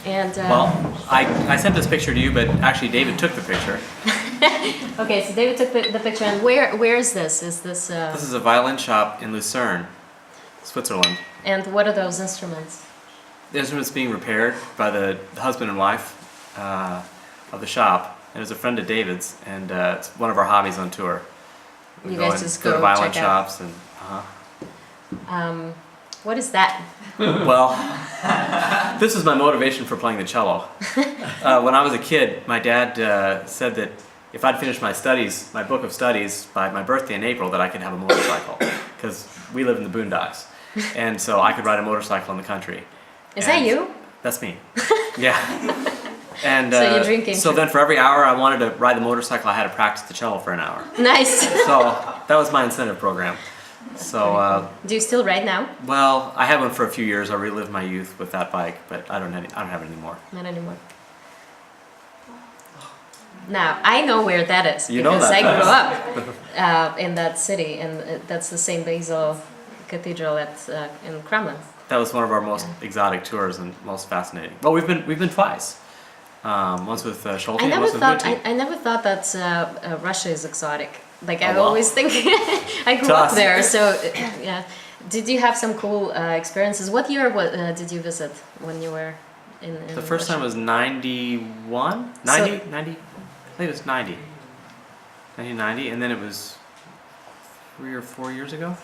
And Well, I sent this picture to you, but actually David took the picture. okay, so David took the picture, and where is this? Is this? This is a violin shop in Lucerne, Switzerland. And what are those instruments? The instrument's being repaired by the husband and wife of the shop, and it's a friend of David's, and it's one of our hobbies on tour. We You go guys and just go to go violin check out. shops and. What is that? Well, this is my motivation for playing the cello. When I was a kid, my dad said that if I'd finished my studies, my book of studies, by my birthday in April, that I could have a motorcycle, because we live in the boondocks, and so I could ride a motorcycle in the country. Is that you? That's me. Yeah. And So your dream came so true. then for every hour I wanted to ride the motorcycle, I had to practice the cello for an hour. Nice. So that was my incentive program. So, Do you still ride now? well, I had one for a few years. I relived my youth with that bike, but I don't have it anymore. Not anymore. Now I know where that is, You know because that I grew place. up in that city, and that's the Saint Basil Cathedral in Kremlin. That was one of our most exotic tours and most fascinating. Well, we've been twice. Once with Schulte, and once with Muti. I never thought that Russia is exotic. Like I Oh, wow. always think I grew To up us. there, so yeah. Did you have some cool experiences? What year did you visit when you were in The first Russia? time was 91? 90? 90? I think it was 90. 1990, and then it was 3 or 4 years ago.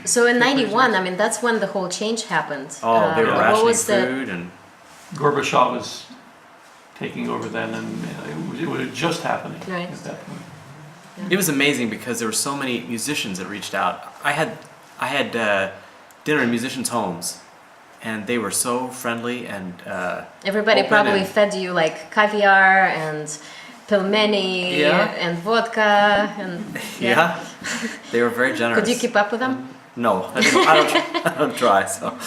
So in '91, I mean that's when the whole change happened. Oh, they were what rationing was the food and... Gorbachev was taking over then, and it was just happening Right. at that point. It was amazing because there were so many musicians that reached out. I had dinner in musicians' homes, and they were so friendly and everybody open probably and- fed you like caviar and pilmeni Yeah. and vodka and yeah, they were very generous. Could you keep up with them? No, I don't try. So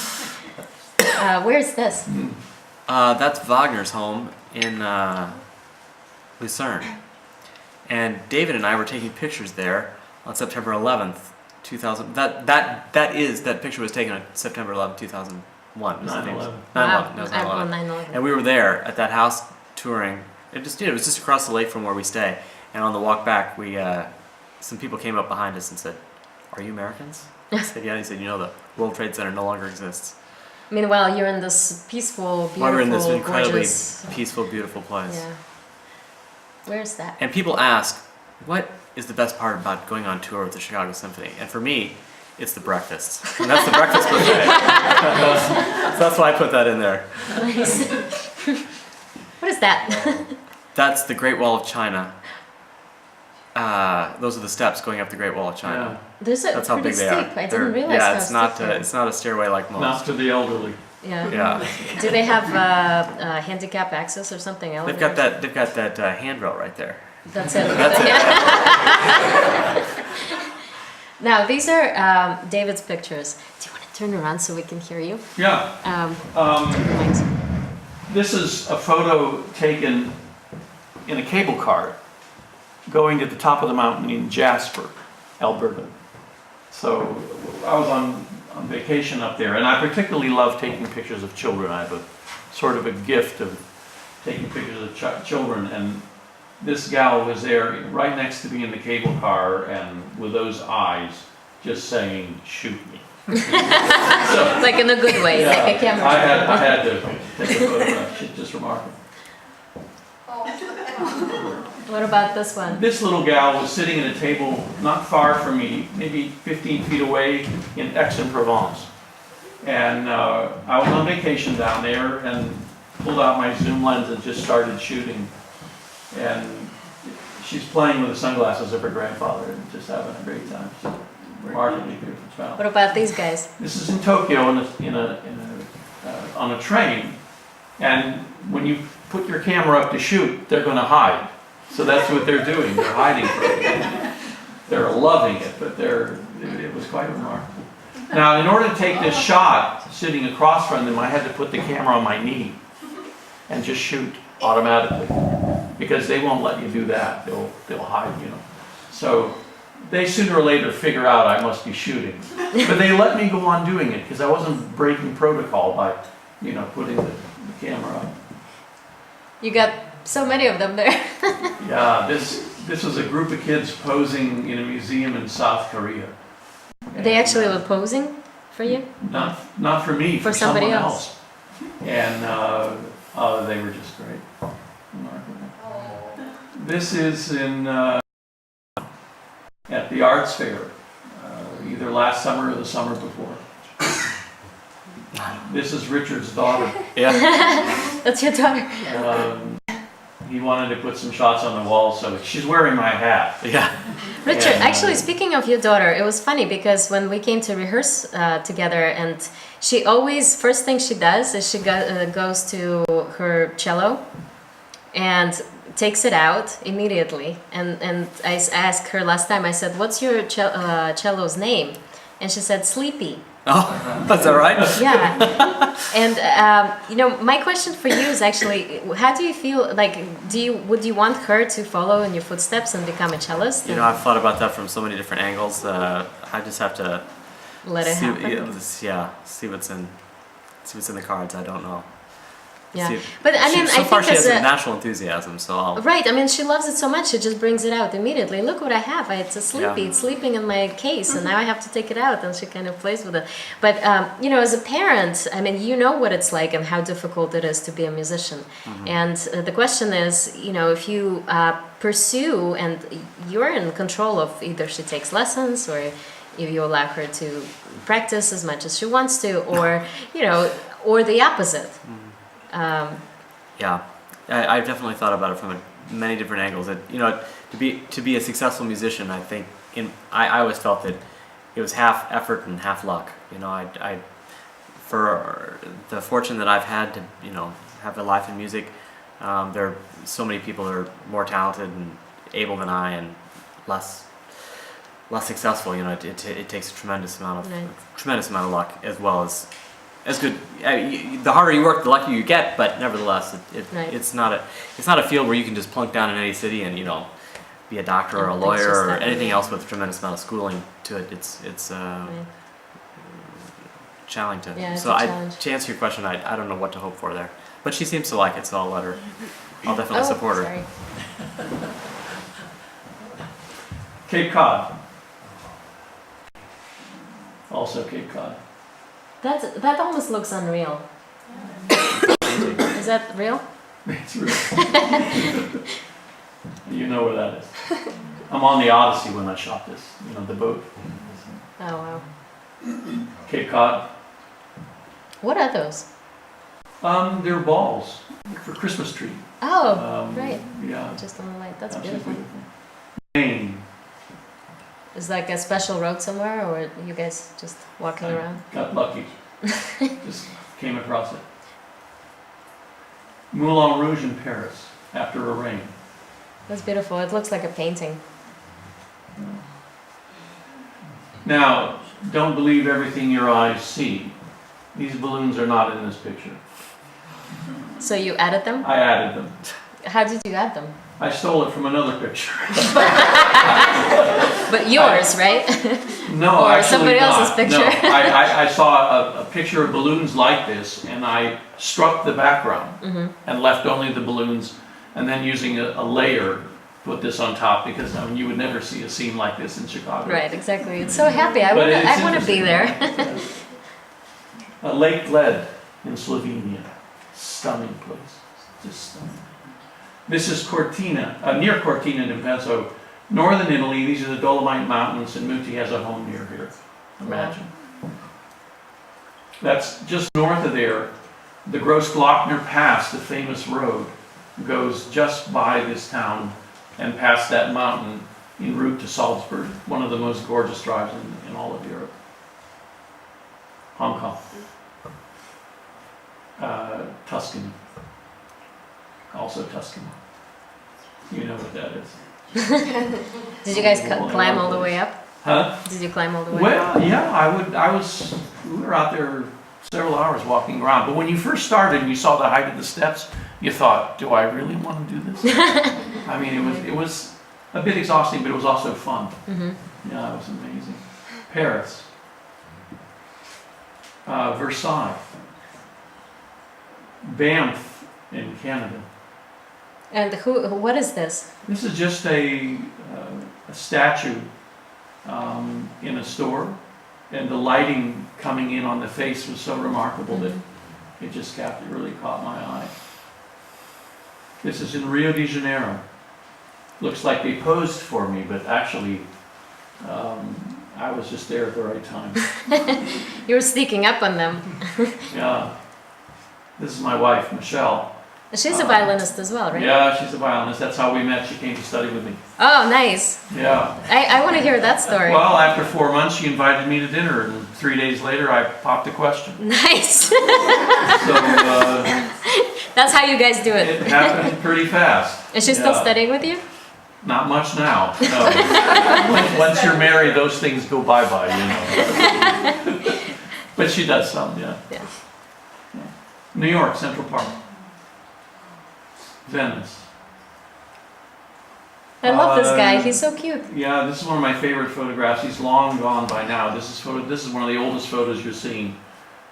Where's this? That's Wagner's home in Lucerne. And David and I were taking pictures there on September 11th, 2000. That picture was taken on September 11th, 2001. 9/11. 9/11. That was 9/11. 9/11. And we were there at that house touring. It was just across the lake from where we stay. And on the walk back, some people came up behind us and said, "Are you Americans?" I said, "Yeah." He said, "You know, the World Trade Center no longer exists." Meanwhile, you're in this peaceful, beautiful, We're in this incredibly gorgeous... peaceful, beautiful place. Yeah. Where's that? And people ask, what is the best part about going on tour with the Chicago Symphony? And for me, it's the breakfasts. And that's the breakfast buffet. So that's why I put that in there. Nice. What is that? That's the Great Wall of China. Those are the steps going up the Great Wall of China. That's how big they steep. are. I didn't realize Yeah, how it's not. steep they are. It's not a stairway like most. Not to the elderly. Yeah. Yeah, Do they have handicap access or something else? they've got that handrail right there. That's it. That's it. Now, these are David's pictures. Do you want to turn around so we can hear you? Yeah. Thanks. This is a photo taken in a cable car going to the top of the mountain in Jasper, Alberta. So I was on vacation up there, and I particularly love taking pictures of children. I have a sort of a gift of taking pictures of children, and this gal was there right next to me in the cable car, and with those eyes just saying, "Shoot me." So, Like in a good way, yeah, like a camera. I had to take a photograph. It's just remarkable. What about this one? This little gal was sitting at a table not far from me, maybe 15 feet away in Aix-en-Provence. And I was on vacation down there and pulled out my zoom lens and just started shooting. And she's playing with the sunglasses of her grandfather and just having a great time. She's a remarkably beautiful child. What about these guys? This is in Tokyo on a train. And when you put your camera up to shoot, they're going to hide. So that's what they're doing. They're hiding from it. They're loving it, but it was quite remarkable. Now, in order to take this shot, sitting across from them, I had to put the camera on my knee and just shoot automatically, because they won't let you do that. They'll hide, you know. So they sooner or later figure out I must be shooting, but they let me go on doing it because I wasn't breaking protocol by, you know, putting the camera on. You got so many of them there. Yeah, this was a group of kids posing in a museum in South Korea. They actually were posing for you? Not for me, For for somebody someone else. else. And they were just great. Remarkable. This is in at the arts fair, either last summer or the summer before. This is Richard's daughter. Yeah. That's your daughter. He wanted to put some shots on the wall, so she's wearing my hat. Yeah. Richard, And, actually, speaking of your daughter, it was funny because when we came to rehearse together, and she always, first thing she does is she goes to her cello and takes it out immediately. And I asked her last time, I said, "What's your cello's name?" And she said, "Sleepy." Oh, that's all right. Yeah. And you know, my question for you is actually, how do you feel? Like, would you want her to follow in your footsteps and become a cellist? You know, I've thought about that from so many different angles. I just have to Let it happen. see what's in the cards. I don't know. Yeah, See, but I mean, so I far think she has as a a natural enthusiasm, so I'll. right. I mean, she loves it so much. She just brings it out immediately. Look what I have. It's a sleepy. Yeah. It's sleeping in my case, and now I have to take it out. And she kind of plays with it. But you know, as a parent, I mean, you know what it's like and how difficult it is to be a musician. Mm-hmm. And the question is, you know, if you pursue and you're in control of either she takes lessons or if you allow her to practice as much as she wants to, or you know, or the opposite. Yeah, I've definitely thought about it from many different angles. That, you know, to be a successful musician, I think I always felt that it was half effort and half luck. You know, I for the fortune that I've had to, you know, have a life in music, there are so many people that are more talented and able than I, and less successful. You know, it takes a tremendous amount of luck as well as as good. The harder you work, the luckier you get. But nevertheless, Right. it's not a field where you can just plunk down in any city and be a doctor or a It's lawyer just or that anything way. else with a tremendous amount of schooling to it. It's Right. challenging. Yeah, it's So a challenge. to answer your question, I don't know what to hope for there. But she seems to like it, so I'll let her. I'll definitely support her. Sorry. Cape Cod. Also Cape Cod. That almost looks unreal. Is that real? It's real. You know where that is. I'm on the Odyssey when I shot this. The boat. Oh wow. Cape Cod. What are those? They're balls for Christmas tree. Oh, right. Yeah. Just on the light. That's absolutely beautiful. Maine. Is like a special road somewhere, or you guys just walking around? Got lucky. Just came across it. Moulin Rouge in Paris after a rain. That's beautiful. It looks like a painting. Now, don't believe everything your eyes see. These balloons are not in this picture. So you added them? I added them. How did you add them? I stole it from another picture. But yours, right? No, Or actually somebody not. else's picture. No, I saw a picture of balloons like this, and I struck the background and left only the balloons, and then using a layer, put this on top, because you would never see a scene like this in Chicago. Right, exactly. It's so happy. I But it's want to be interesting. there. Lake Led in Slovenia. Stunning place. Just stunning. This is Cortina, near Cortina d'Ampezzo, northern Italy. These are the Dolomite Mountains, and Muti has a home near here. Imagine. That's just north of there. The Grossglockner Pass, the famous road, goes just by this town and past that mountain en route to Salzburg, one of the most gorgeous drives in all of Europe. Hong Kong. Tuscany. Also Tuscany. You know what that is. Did you guys climb all the way up? Huh? Did you climb all the way up? Well, yeah, we were out there several hours walking around. But when you first started and you saw the height of the steps, you thought, do I really want to do this? I mean, it was a bit exhausting, but it was also fun. Yeah, it was amazing. Paris. Versailles. Banff in Canada. And what is this? This is just a statue in a store, and the lighting coming in on the face was so remarkable that it just really caught my eye. This is in Rio de Janeiro. Looks like they posed for me, but actually I was just there at the right time. You were sneaking up on them. Yeah. This is my wife, Michelle. She's a violinist as well, right? Yeah, she's a violinist. That's how we met. She came to study with me. Oh, nice. Yeah. I want to hear that story. Well, after 4 months, she invited me to dinner, and 3 days later, I popped a question. Nice. So That's how you guys do it. it happened pretty fast. Is she still Yeah. studying with you? Not much now. No. Once you're married, those things go bye-bye, you know. But she does some, yeah. Yeah. New York, Central Park. Venice. I love this guy. He's so cute. Yeah, this is one of my favorite photographs. He's long gone by now. This is one of the oldest photos you're seeing.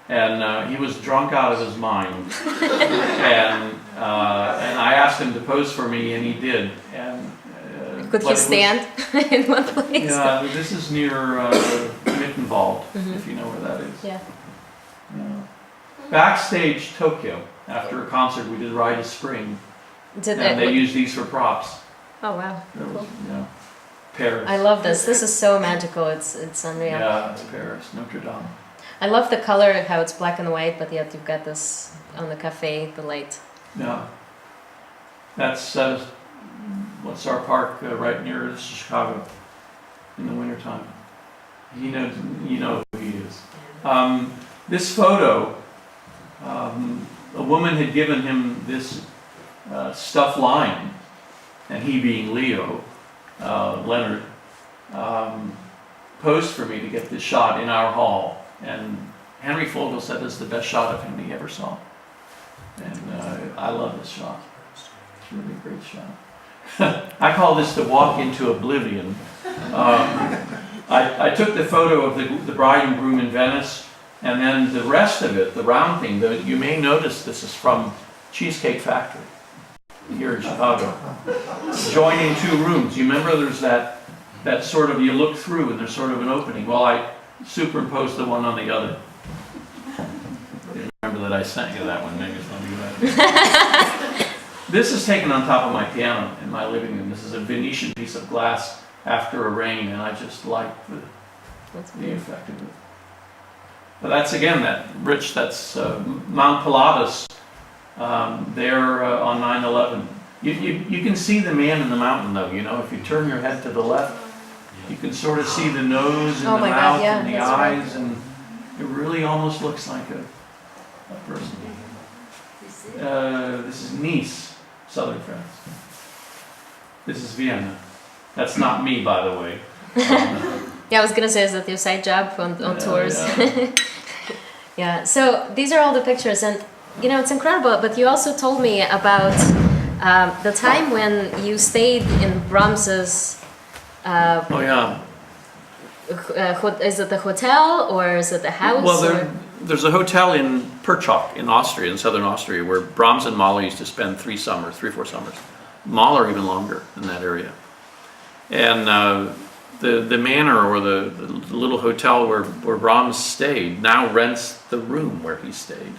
And he was drunk out of his mind. and I asked him to pose for me, and he did. And Could he stand in one place? Yeah, this is near Mittenwald, if you know where that is. Yeah. Backstage Tokyo. After a concert, we did Rite of Spring, Did and they that? used these for props. Oh wow. There was, Cool. Paris. I love this. This is so magical. It's unreal. Yeah, it's Paris, Notre Dame. I love the color, how it's black and white, but yet you've got this on the cafe, the light. Yeah. That's what's our park right near Chicago in the wintertime. You know who he is. This photo, a woman had given him this stuffed lion, and he being Leo, Leonard, posed for me to get this shot in our hall and Henry Fogel said it's the best shot of him he ever saw. And I love this shot. It's really a great shot. I call this the walk into oblivion. I took the photo of the bride and groom in Venice, and then the rest of it, the round thing, you may notice this is from Cheesecake Factory here in Chicago. Joining two rooms. You remember there's that sort of, you look through and there's sort of an opening. Well, I superimposed the one on the other. I remember that I sent you that one, maybe it's not you that. This is taken on top of my piano in my living room. This is a Venetian piece of glass after a rain, and I just like the effect of it. But that's again, that's Mount Pilatus there on 9/11. You can see the man in the mountain though, you know, if you turn your head to the left, you can sort of see the nose and the mouth and the eyes, and it really almost looks like a person. This is Nice, southern France. This is Vienna. That's not me, by the way. Yeah, I was gonna say, is that your side job on tours? Yeah. Yeah, so these are all the pictures, and you know, it's incredible, but you also told me about the time when you stayed in Brahms's Oh yeah. Is it the hotel or is it the house? Well, there's a hotel in Perchok in Austria, in southern Austria, where Brahms and Mahler used to spend 3 or 4 summers. Mahler even longer in that area. And the manor or the little hotel where Brahms stayed now rents the room where he stayed.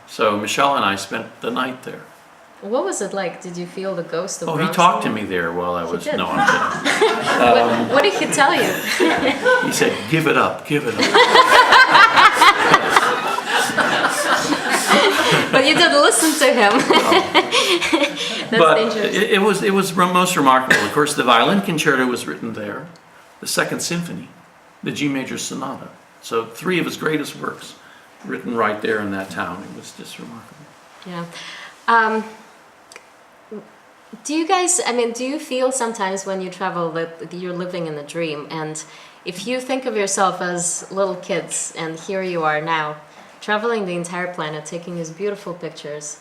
So Michelle and I spent the night there. What was it like? Did you feel the ghost of Oh, Brahms? he talked to me there while I was... did? No, I'm kidding. What did he tell you? He said, give it up, give it up. But you did listen to him. That's But dangerous. it was most remarkable. Of course, the violin concerto was written there. The Second Symphony, the G major sonata. So 3 of his greatest works written right there in that town. It was just remarkable. Yeah. Do you guys, I mean, do you feel sometimes when you travel that you're living in a dream? And if you think of yourself as little kids, and here you are now, traveling the entire planet, taking these beautiful pictures,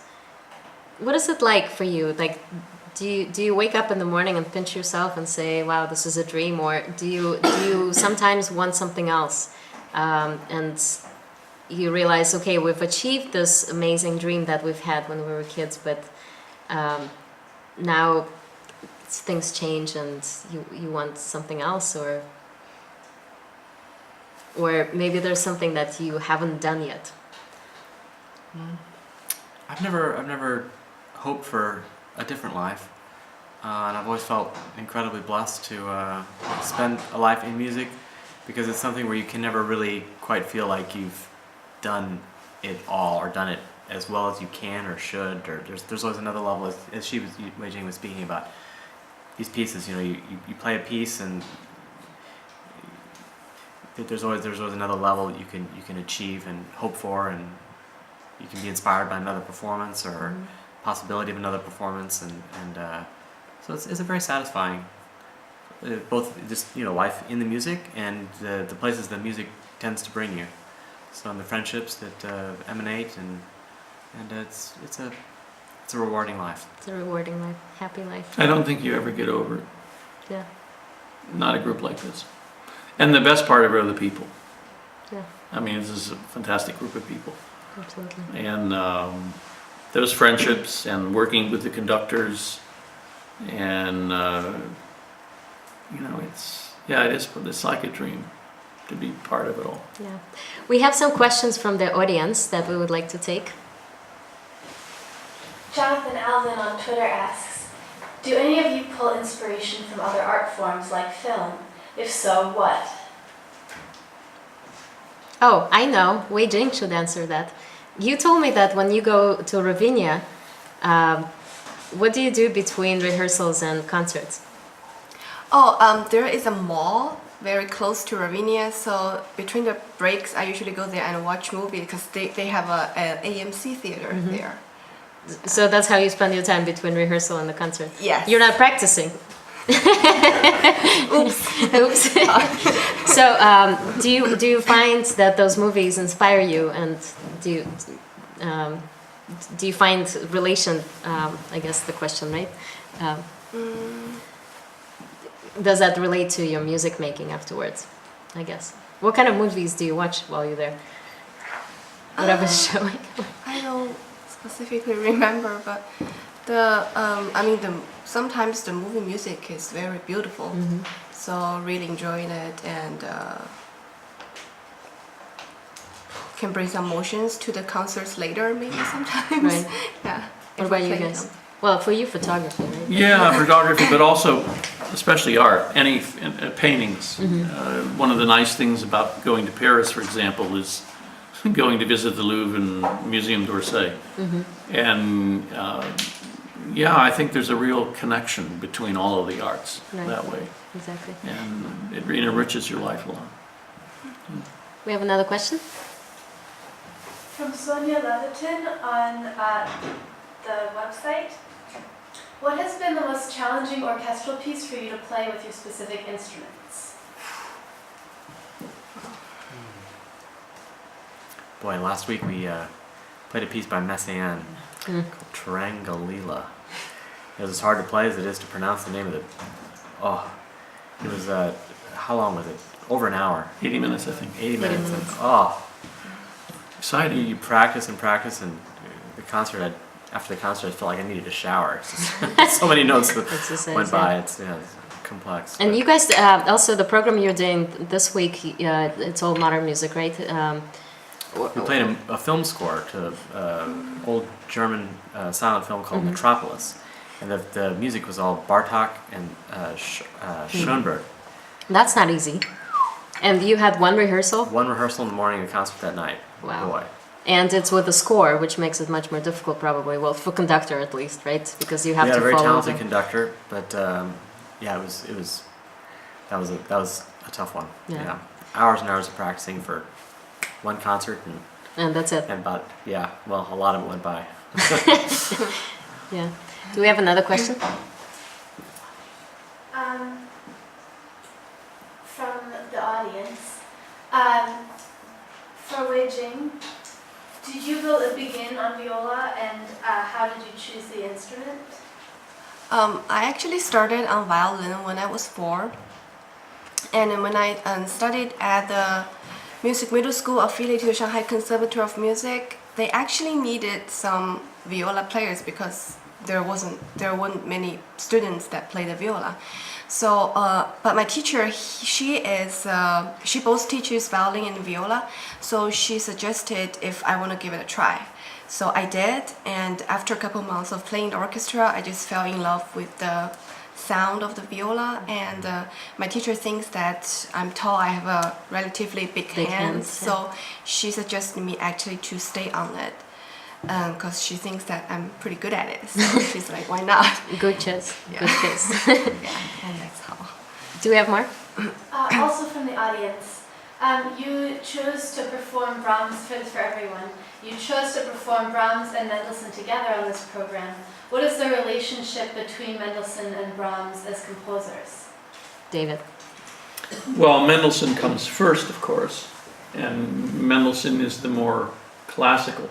what is it like for you? Like, do you wake up in the morning and pinch yourself and say, wow, this is a dream? Or do you sometimes want something else? And you realize, okay, we've achieved this amazing dream that we've had when we were kids, but now things change and you want something else, or maybe there's something that you haven't done yet. I've never hoped for a different life, and I've always felt incredibly blessed to spend a life in music, because it's something where you can never really quite feel like you've done it all or done it as well as you can or should, or there's always another level, as Wei Jing was speaking about these pieces. You know, you play a piece and there's always another level you can achieve and hope for, and you can be inspired by another performance or possibility of another performance, and so it's a very satisfying both just, you know, life in the music and the places that music tends to bring you. So, and the friendships that emanate, and it's a rewarding life. It's a rewarding life, happy life. I don't think you ever get over it. Yeah. Not a group like this. And the best part of it are the people. Yeah. I mean, this is a fantastic group of people. Absolutely. And those friendships and working with the conductors, and you know, it's like a dream to be part of it all. Yeah. We have some questions from the audience that we would like to take. Jonathan Alvin on Twitter asks, do any of you pull inspiration from other art forms like film? If so, what? Oh, I know. Wei Jing should answer that. You told me that when you go to Ravinia, what do you do between rehearsals and concerts? Oh, there is a mall very close to Ravinia, so between the breaks I usually go there and watch movie, because they have an AMC theater there. So that's how you spend your time between rehearsal and the concert? Yes. You're not practicing? Oops. So, do you find that those movies inspire you, and do you find relation? I guess the question, right? Does that relate to your music making afterwards? I guess. What kind of movies do you watch while you're there? Whatever's showing. I don't specifically remember, but sometimes the movie music is very beautiful. So really enjoying it, and can bring some emotions to the concerts later, maybe sometimes. Right. Yeah. What about you guys? Well, for you, photography, right? Yeah, photography, but also, especially art, any paintings. One of the nice things about going to Paris, for example, is going to visit the Louvre and Museum d'Orsay. And yeah, I think there's a real connection between all of the arts that way. Exactly. And it enriches your life a lot. We have another question? From Sonia Leviton on the website. What has been the most challenging orchestral piece for you to play with your specific instruments? Boy, last week we played a piece by Messiaen called Triangulilla. It was as hard to play as it is to pronounce the name of it. Oh, it was, how long was it? Over an hour. 80 minutes, I think. 80 minutes. minutes. Oh, Exciting. you practice and practice, and after the concert I felt like I needed a shower. It's just, so many notes that It's just, went yeah. by. It's complex. And but- you guys, also the program you're doing this week, it's all modern music, right? We played a film score to an old German silent film called Metropolis. And the music was all Bartok and Schoenberg. That's not easy. And you had one rehearsal? One rehearsal in the morning and a concert that night. Wow. Boy. And it's with a score, which makes it much more difficult probably. Well, for conductor at least, right? Because you have We had to a very follow talented the- conductor, but yeah, that was a tough one. Yeah. Hours and hours of practicing for one concert, And that's it. and about a lot of it went by. Yeah. Do we have another question? From the audience. For Wei Jing, did you begin on viola, and how did you choose the instrument? I actually started on violin when I was 4, and then when I studied at the music middle school affiliated to Shanghai Conservatory of Music, they actually needed some viola players because there weren't many students that play the viola. So, but my teacher, she both teaches violin and viola, so she suggested if I want to give it a try. So I did, and after a couple months of playing the orchestra, I just fell in love with the sound of the viola, and my teacher thinks that I'm tall, I have a relatively big hands, so she suggested me actually to stay on it. Because she thinks that I'm pretty good at it, so she's like, why not? Good choice. Yeah. Good choice. Yeah, and that's how. Do we have more? Also from the audience, you chose to perform Brahms for everyone. You chose to perform Brahms and Mendelssohn together on this program. What is the relationship between Mendelssohn and Brahms as composers? David. Well, Mendelssohn comes first, of course, and Mendelssohn is the more classical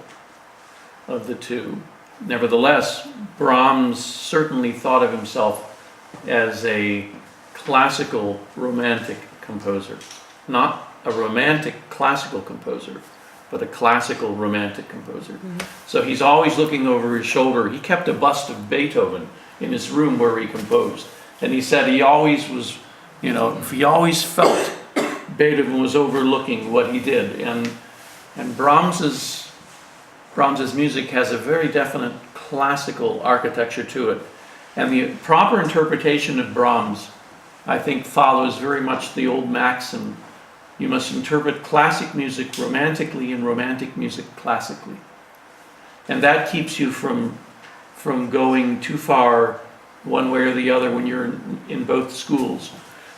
of the two. Nevertheless, Brahms certainly thought of himself as a classical romantic composer. Not a romantic classical composer, but a classical romantic composer. So he's always looking over his shoulder. He kept a bust of Beethoven in his room where he composed. And he said he always was, he always felt Beethoven was overlooking what he did. And Brahms's music has a very definite classical architecture to it. And the proper interpretation of Brahms, I think, follows very much the old maxim, you must interpret classic music romantically and romantic music classically. And that keeps you from going too far one way or the other when you're in both schools.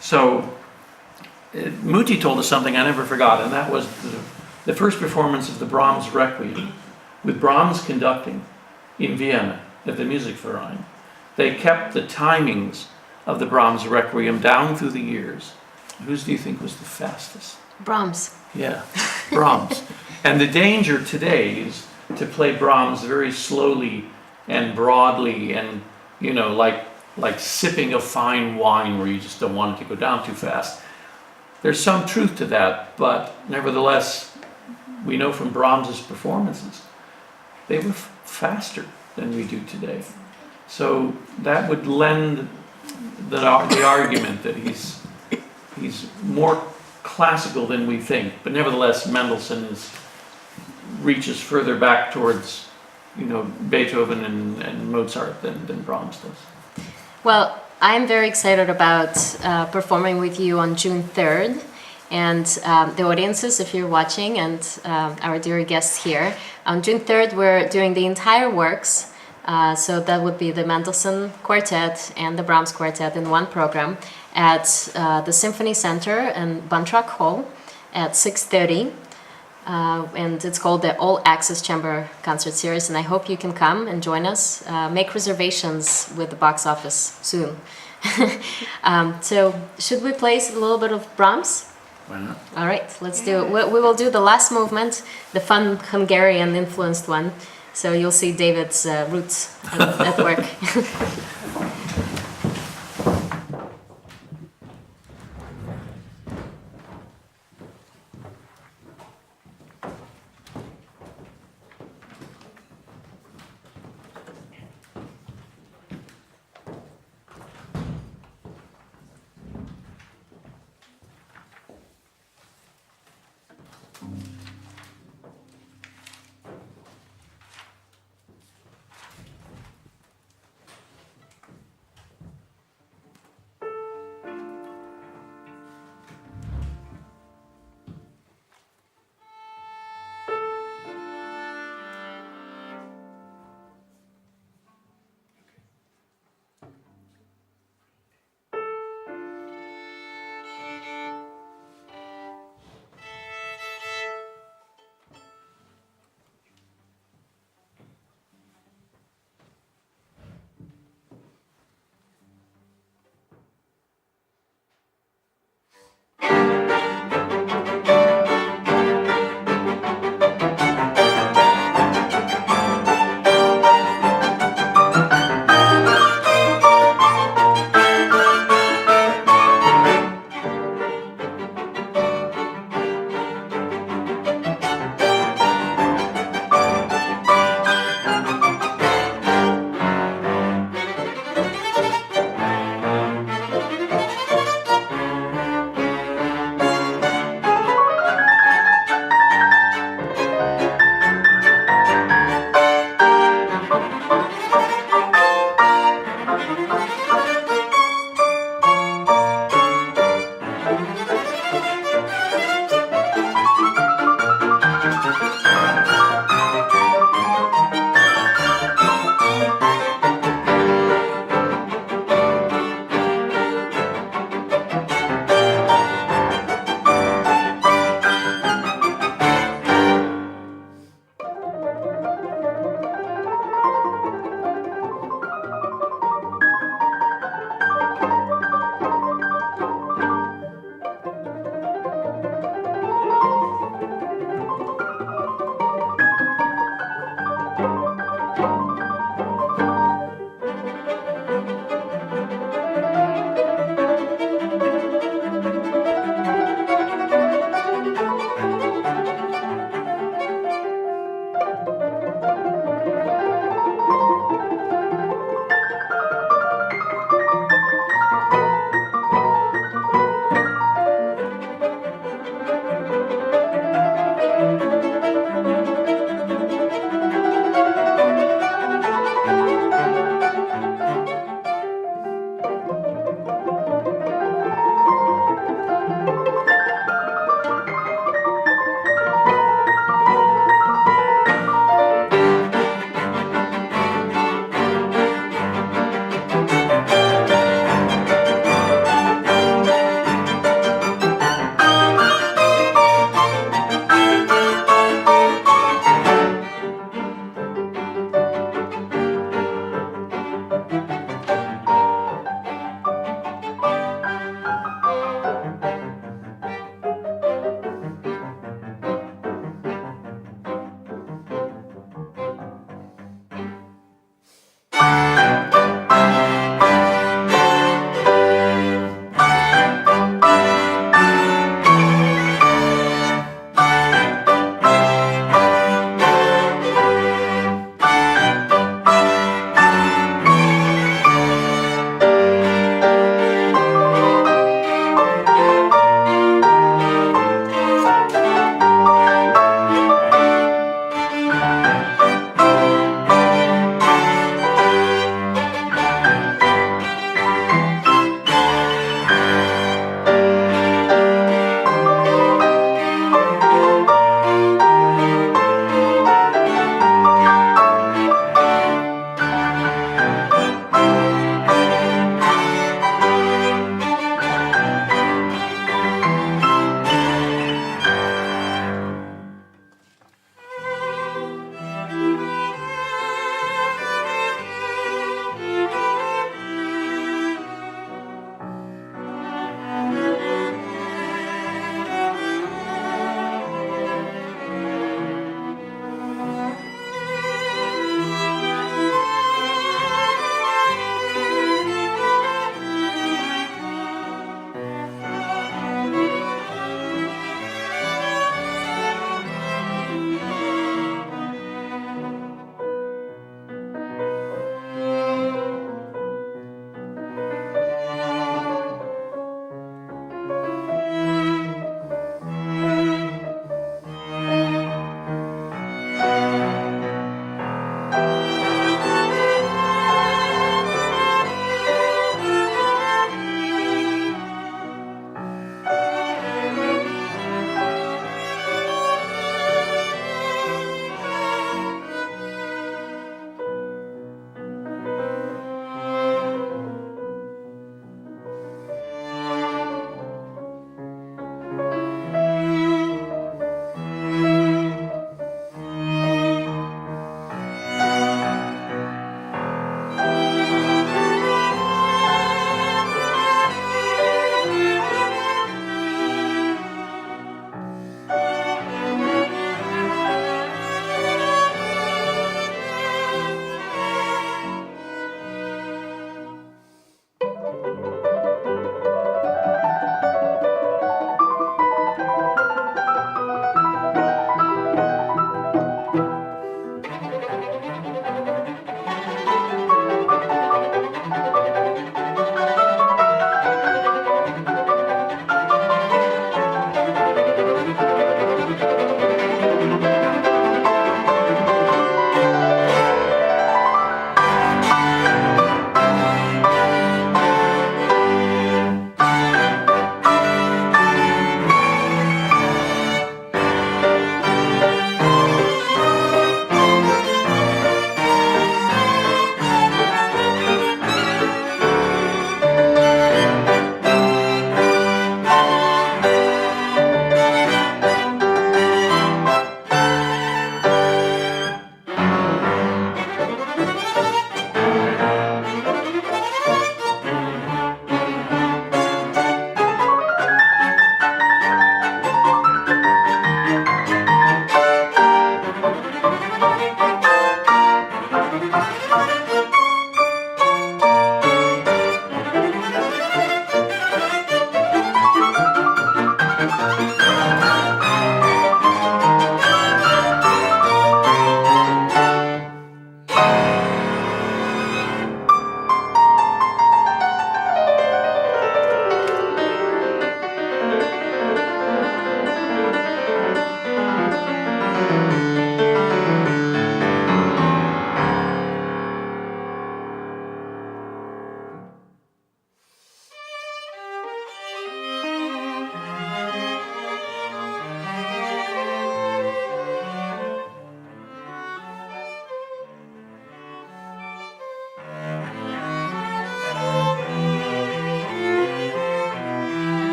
So Muti told us something I never forgot, and that was the first performance of the Brahms Requiem, with Brahms conducting in Vienna at the Musikverein. They kept the timings of the Brahms Requiem down through the years, whose do you think was the fastest? Brahms. Yeah, Brahms. And the danger today is to play Brahms very slowly and broadly and, you know, like sipping a fine wine where you just don't want it to go down too fast. There's some truth to that, but nevertheless, we know from Brahms's performances, they were faster than we do today. So that would lend the argument that he's more classical than we think, but nevertheless, Mendelssohn reaches further back towards, you know, Beethoven and Mozart than Brahms does. Well, I'm very excited about performing with you on June 3rd. And the audiences, if you're watching, and our dear guests here, on June 3rd, we're doing the entire works. So that would be the Mendelssohn Quartet and the Brahms Quartet in one program at the Symphony Center in Buntrock Hall at 6:30. And it's called the All Access Chamber Concert Series, and I hope you can come and join us. Make reservations with the box office soon. So should we play a little bit of Brahms? Why not? All right, let's do it. We will do the last movement, the fun Hungarian influenced one. So you'll see David's roots at work.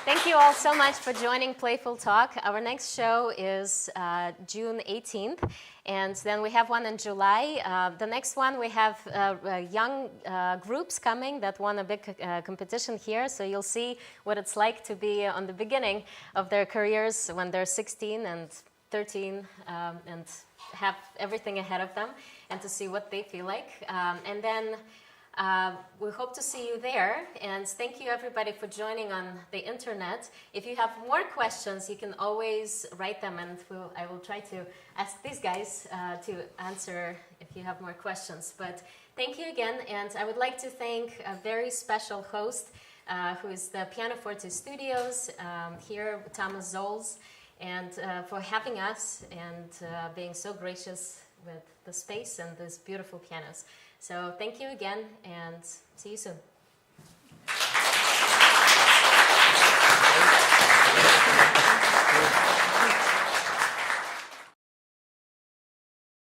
Thank you all so much for joining Playful Talk. Our next show is June 18th, and then we have one in July. The next one, we have young groups coming that won a big competition here, so you'll see what it's like to be on the beginning of their careers when they're 16 and 13 and have everything ahead of them, and to see what they feel like. And then we hope to see you there, and thank you everybody for joining on the internet. If you have more questions, you can always write them, and I will try to ask these guys to answer if you have more questions. But thank you again, and I would like to thank a very special host who is the PianoForte Studios here, Thomas Zolz, and for having us and being so gracious with the space and these beautiful pianos. So thank you again, and see you soon.